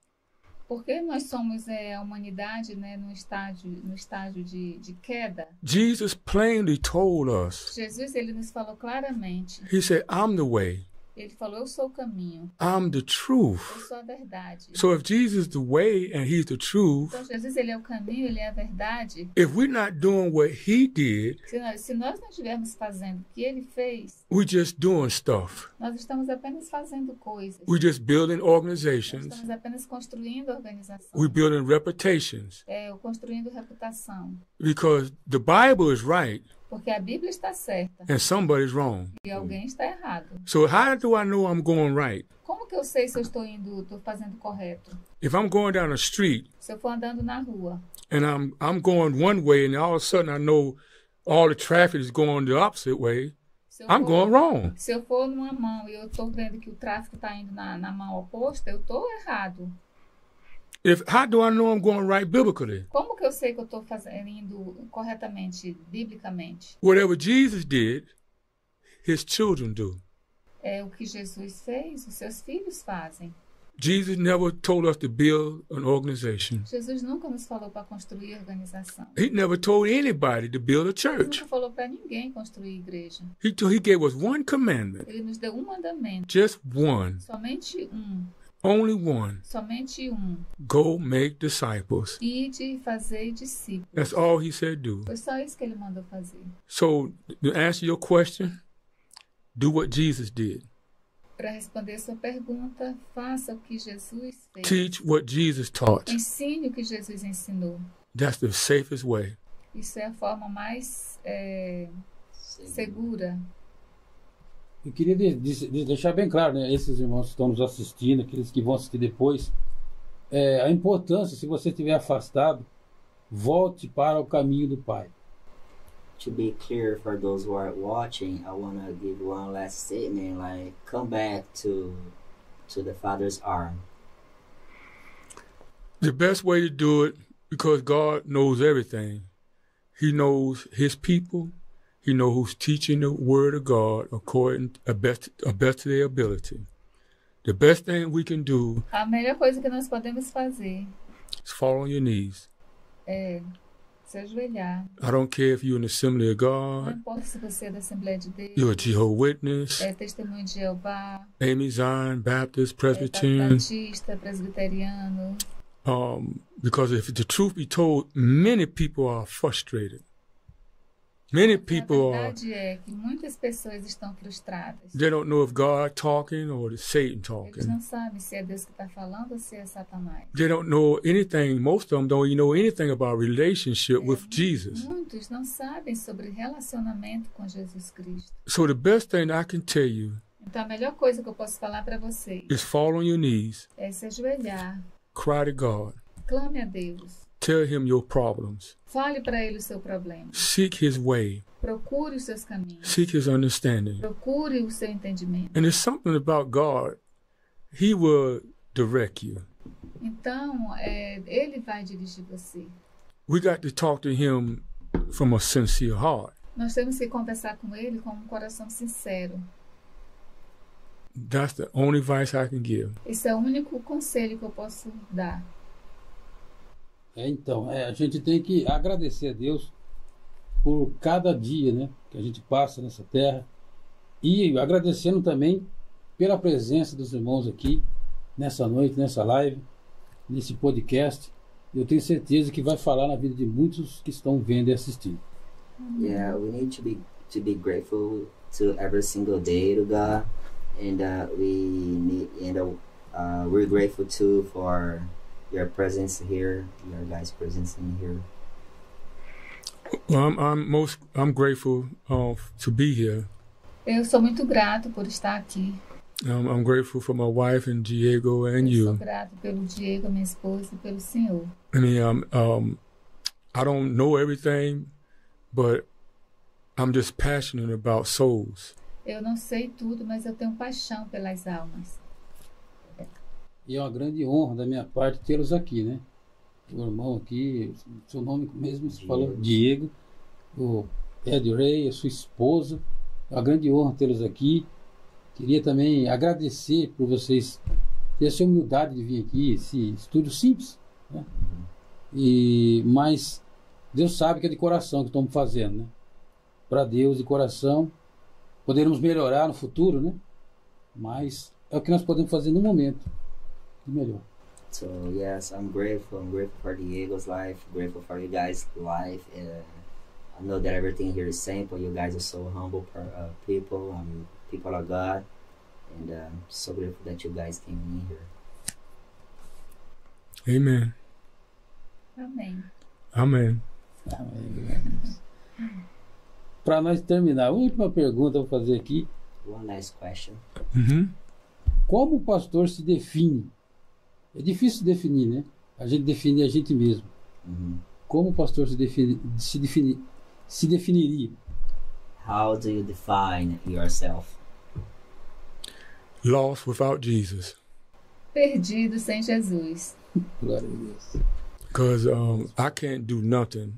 Porque nós somos a humanidade, né, no estágio de queda. Jesus plainly told us. Jesus, ele nos falou claramente. He said, "I'm the way, Ele falou, eu sou o caminho, I'm the eu truth. sou a verdade. So if Jesus is the way and he's the truth, Então, Jesus, ele é o caminho, ele é a verdade. if we're not doing what he did, Se nós não estivermos fazendo o que ele fez, we're just doing stuff. nós estamos apenas fazendo coisas. We're just building Nós organizations. estamos apenas construindo organização. We're building reputations. Construindo reputação. Because the Bible is right Porque a Bíblia está certa and somebody's wrong. e alguém está errado. So how do I know I'm going right? Como que eu sei se eu estou fazendo correto? If I'm going down a street Se eu for andando na rua and I'm going one way and all of a sudden I know all the traffic is going the opposite way, se eu I'm for- going wrong. Se eu for numa mão e eu estou vendo que o tráfego está indo na mão oposta, eu estou errado. How do I know I'm going right biblically? Como que eu sei que eu estou indo corretamente, biblicamente? Whatever Jesus did, his children do. É o que Jesus fez, os seus filhos fazem. Jesus never told us to build an organization. Jesus nunca nos falou para construir organização. He never told anybody to build a Ele church. nunca falou para ninguém construir igreja. He gave us one commandment, Ele nos deu um mandamento, just one, somente um, only one. somente um. Go make disciples. Ide fazer discípulos. That's all he said do. Foi só isso que ele mandou fazer. So to answer your question, do what Jesus did. Para responder sua pergunta, faça o que Jesus fez. Teach what Jesus taught. Ensine o que Jesus ensinou. That's the safest way. Isso é a forma mais segura. Eu queria deixar bem claro, né, esses irmãos que estão nos assistindo, aqueles que vão assistir depois, a importância, se você estiver afastado, volte para o caminho do Pai. To be clear for those who are watching, I want to give one last statement, like, come back to the Father's arm. The best way to do it, because God knows everything. He knows his people. He knows who's teaching the word of God according best to their ability. The best thing we can do A melhor coisa que nós podemos fazer is fall on your knees. é se ajoelhar. I don't care if you're in the Assembly of Não God, importa se você é da Assembleia de Deus, you're a Jehovah's Witness, é testemunho de Jeová, Amy Zion, Baptist, é Presbyterian. batista, presbiteriano. Because if the truth be told, many people are frustrated. Many people A are, verdade é que muitas pessoas estão frustradas. they don't know if God talking or it's Satan Eles talking. não sabem se é Deus que está falando ou se é Satanás. They don't know anything, most of them don't even know anything about relationship with Jesus. Muitos não sabem sobre relacionamento com Jesus Cristo. So the best thing I can tell you Então a melhor coisa que eu posso falar para vocês is fall on your knees, é se ajoelhar, cry to God, clame a Deus, tell him your problems, fale para Ele o seu problema, seek his way, procure os seus caminhos, seek his understanding. procure o seu entendimento. And there's something about God, he will direct you. Então Ele vai dirigir você. We got to talk to him from a sincere heart. Nós temos que conversar com Ele com um coração sincero. That's the only advice I can give. Esse é o único conselho que eu posso dar. Então, a gente tem que agradecer a Deus por cada dia, né, que a gente passa nessa terra, e agradecendo também pela presença dos irmãos aqui nessa noite, nessa live, nesse podcast. Eu tenho certeza que vai falar na vida de muitos que estão vendo e assistindo. Yeah, we need to be grateful to every single day to God, and we're grateful too for your presence here, your guys' presence in here. Well, I'm grateful to be here. Eu sou muito grato por estar aqui. I'm grateful for my wife and Diego and Eu sou you. grato pelo Diego, minha esposa, e pelo Senhor. I mean, I don't know everything, but I'm just passionate about souls. Eu não sei tudo, mas eu tenho paixão pelas almas. E é uma grande honra da minha parte tê-los aqui, né? O irmão aqui, seu nome mesmo, você falou, Diego, o Ed Ray, a sua esposa. É uma grande honra tê-los aqui. Queria também agradecer por vocês terem essa humildade de vir aqui, esse estúdio simples, né? Mas Deus sabe que é de coração que estamos fazendo, né? Para Deus de coração, podermos melhorar no futuro, né? mas é o que nós podemos fazer no momento de melhor. So yes, I'm grateful. I'm grateful for Diego's life. Grateful for you guys' life. I know that everything here is simple. You guys are so humble people. People of God, and so grateful that you guys came in here. Amen. Amém. Amen. Para nós terminar, a última pergunta eu vou fazer aqui. One last question. Como o pastor se define? É difícil definir, né? A gente define a gente mesmo. Como o pastor se definiria? How do you define yourself? Lost without Jesus. Perdido sem Jesus. Glória a Deus. Because I can't do nothing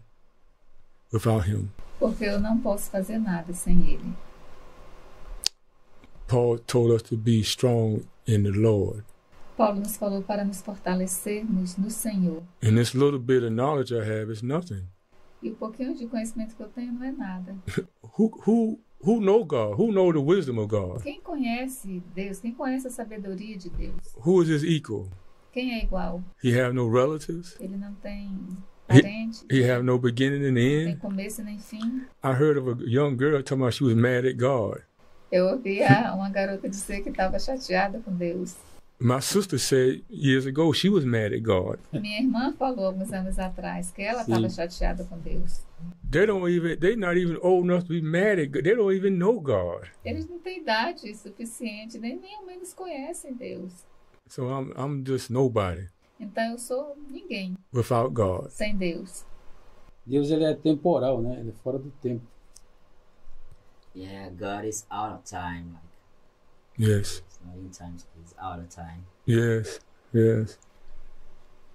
without him. Porque eu não posso fazer nada sem ele. Paul told us to be strong in the Lord. Paulo nos falou para nos fortalecermos no Senhor. And this little bit of knowledge I have is nothing. E o pouquinho de conhecimento que eu tenho não é nada. Who know God? Who know the wisdom of God? Quem conhece Deus? Quem conhece a sabedoria de Deus? Who is his equal? Quem é igual? He have no relatives. Ele não tem parente. He have no beginning and Não tem end. começo nem fim. I heard of a young girl talking about she was mad at God. Eu ouvi uma garota dizer que estava chateada com Deus. My sister said years ago she was mad at God. Minha irmã falou alguns anos atrás que ela estava chateada com Deus. They're not even old enough to be mad at God. They don't even know God. Eles não têm idade suficiente, nem ao menos conhecem Deus. So I'm just nobody Então eu sou ninguém without God. sem Deus. Deus ele é temporal, né? Ele é fora do tempo. Yeah, God is out of time. Yes. It's not in time, he's out of time. Yes. Yes.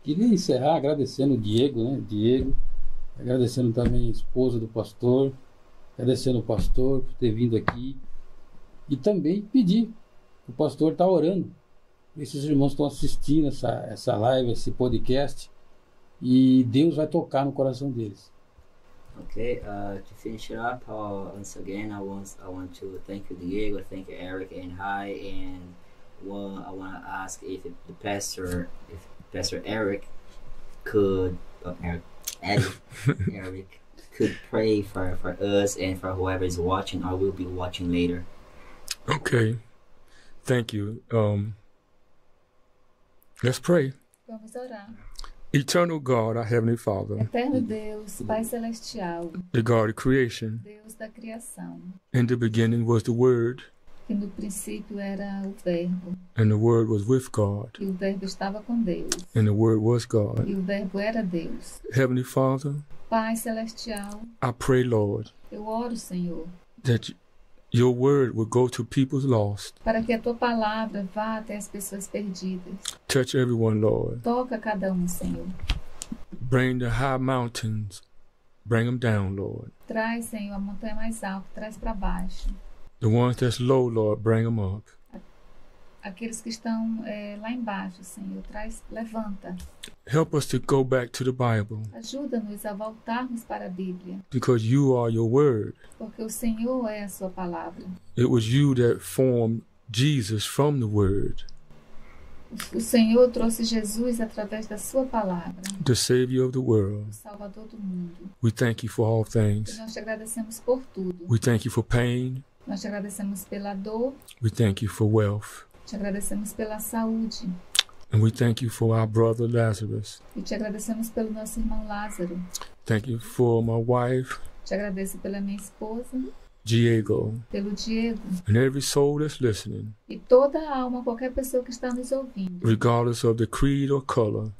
Queria encerrar agradecendo o Diego, né? Diego, agradecendo também a esposa do pastor, agradecendo o pastor por ter vindo aqui e também pedir, o pastor está orando. Esses irmãos estão assistindo essa live, esse podcast, e Deus vai tocar no coração deles. Okay, to finish it up, once again, I want to thank you, Diego, thank you, Eric and Hi, and I want to ask if Pastor Eric could, Eric could pray for us and for whoever is watching or will be watching later. Okay. Thank you. Let's pray. Vamos orar. Eternal God, our Heavenly Father, Eterno Deus, Pai Celestial, the God of creation. Deus da criação, In the beginning was the Word, que no princípio era o Verbo, and the Word was with God, e o Verbo estava com Deus, and the Word was God. e o Verbo era Deus. Heavenly Father, Pai Celestial, I pray, Lord, eu oro, Senhor, that your Word will go to people's lost. para que a Tua palavra vá até as pessoas perdidas. Touch everyone, Lord. Toca cada um, Senhor. Bring the high mountains. Bring them down, Lord. Traz, Senhor, a montanha mais alta, traz para baixo. The ones that's low, Lord, bring them up. Aqueles que estão lá embaixo, Senhor, levanta. Help us to go back to the Bible, Ajuda-nos a voltarmos para a Bíblia, because you are your Word. porque o Senhor é a sua palavra. It was you that formed Jesus from the Word, O Senhor trouxe Jesus através da sua palavra, the Savior of the o world. Salvador do mundo. We thank you for all E things. nós te agradecemos por tudo. We thank you for pain. Nós te agradecemos pela dor, We thank you for wealth. te agradecemos pela saúde And we thank you for our brother Lazarus. e te agradecemos pelo nosso irmão Lázaro. Thank you for my wife, Te agradeço pela minha esposa, Diego, pelo Diego and every soul that's listening, e toda a alma, qualquer pessoa que está nos ouvindo, regardless of the creed or color,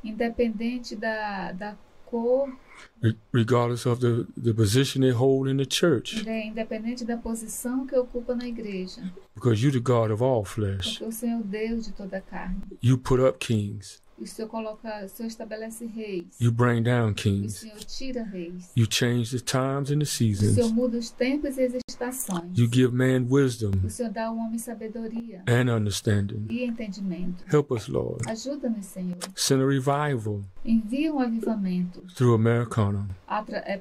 independente da cor, regardless of the position they hold in the church, independente da posição que ocupa na igreja, because you're the God of all flesh. porque o Senhor é o Deus de toda a carne. You put up kings. E o Senhor estabelece reis. You bring down E o kings. Senhor tira reis. You change the times and the O Senhor seasons. muda os tempos e as estações. You give man wisdom O Senhor dá ao homem sabedoria and understanding. e entendimento. Help us, Lord. Ajuda-nos, Senhor. Send a revival Envia um avivamento through Americana.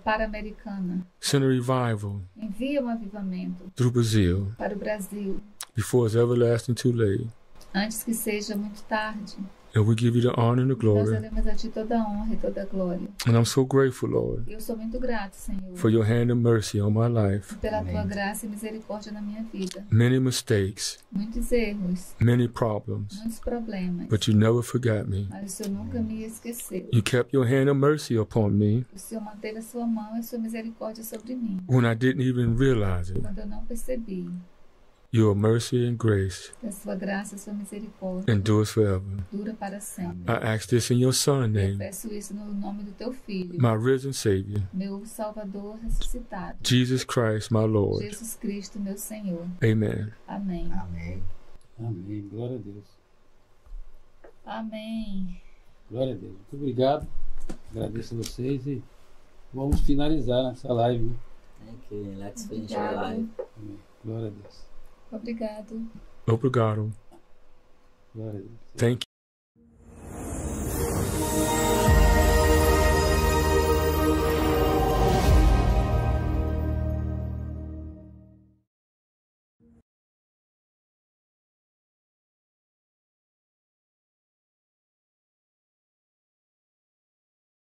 para a Americana. Send a revival Envia um avivamento through Brazil. para o Brasil. before it's everlasting too late. antes que seja muito tarde. And we give you the honor and the Nós glory. daremos a Ti toda a honra e toda a glória. And I'm so grateful, Lord, Eu sou muito grato, Senhor, for your hand of mercy on my life. pela Tua Amém. graça e misericórdia na minha vida. Many mistakes, Muitos erros, many problems, muitos problemas, but you never forgot me. mas o Senhor nunca me esqueceu. You kept your hand of mercy upon me O Senhor manteve a Sua mão e a Sua misericórdia sobre mim, when I didn't even realize it. quando eu não percebi. Your mercy and grace A Sua graça e a Sua misericórdia endures forever. dura para sempre. I ask this in your Son's Eu name, peço isso no nome do Teu Filho, my risen Savior, meu Salvador ressuscitado, Jesus Christ, my Lord. Jesus Cristo, meu Senhor. Amen. Amém. Amém. Amém. Glória a Deus. Amém. Glória a Deus. Muito obrigado. Agradeço a vocês e vamos finalizar essa live. Né? Thank you. Let's finish our live. Amém. Glória a Deus. Obrigado. Obrigado. Glória a Deus. Thank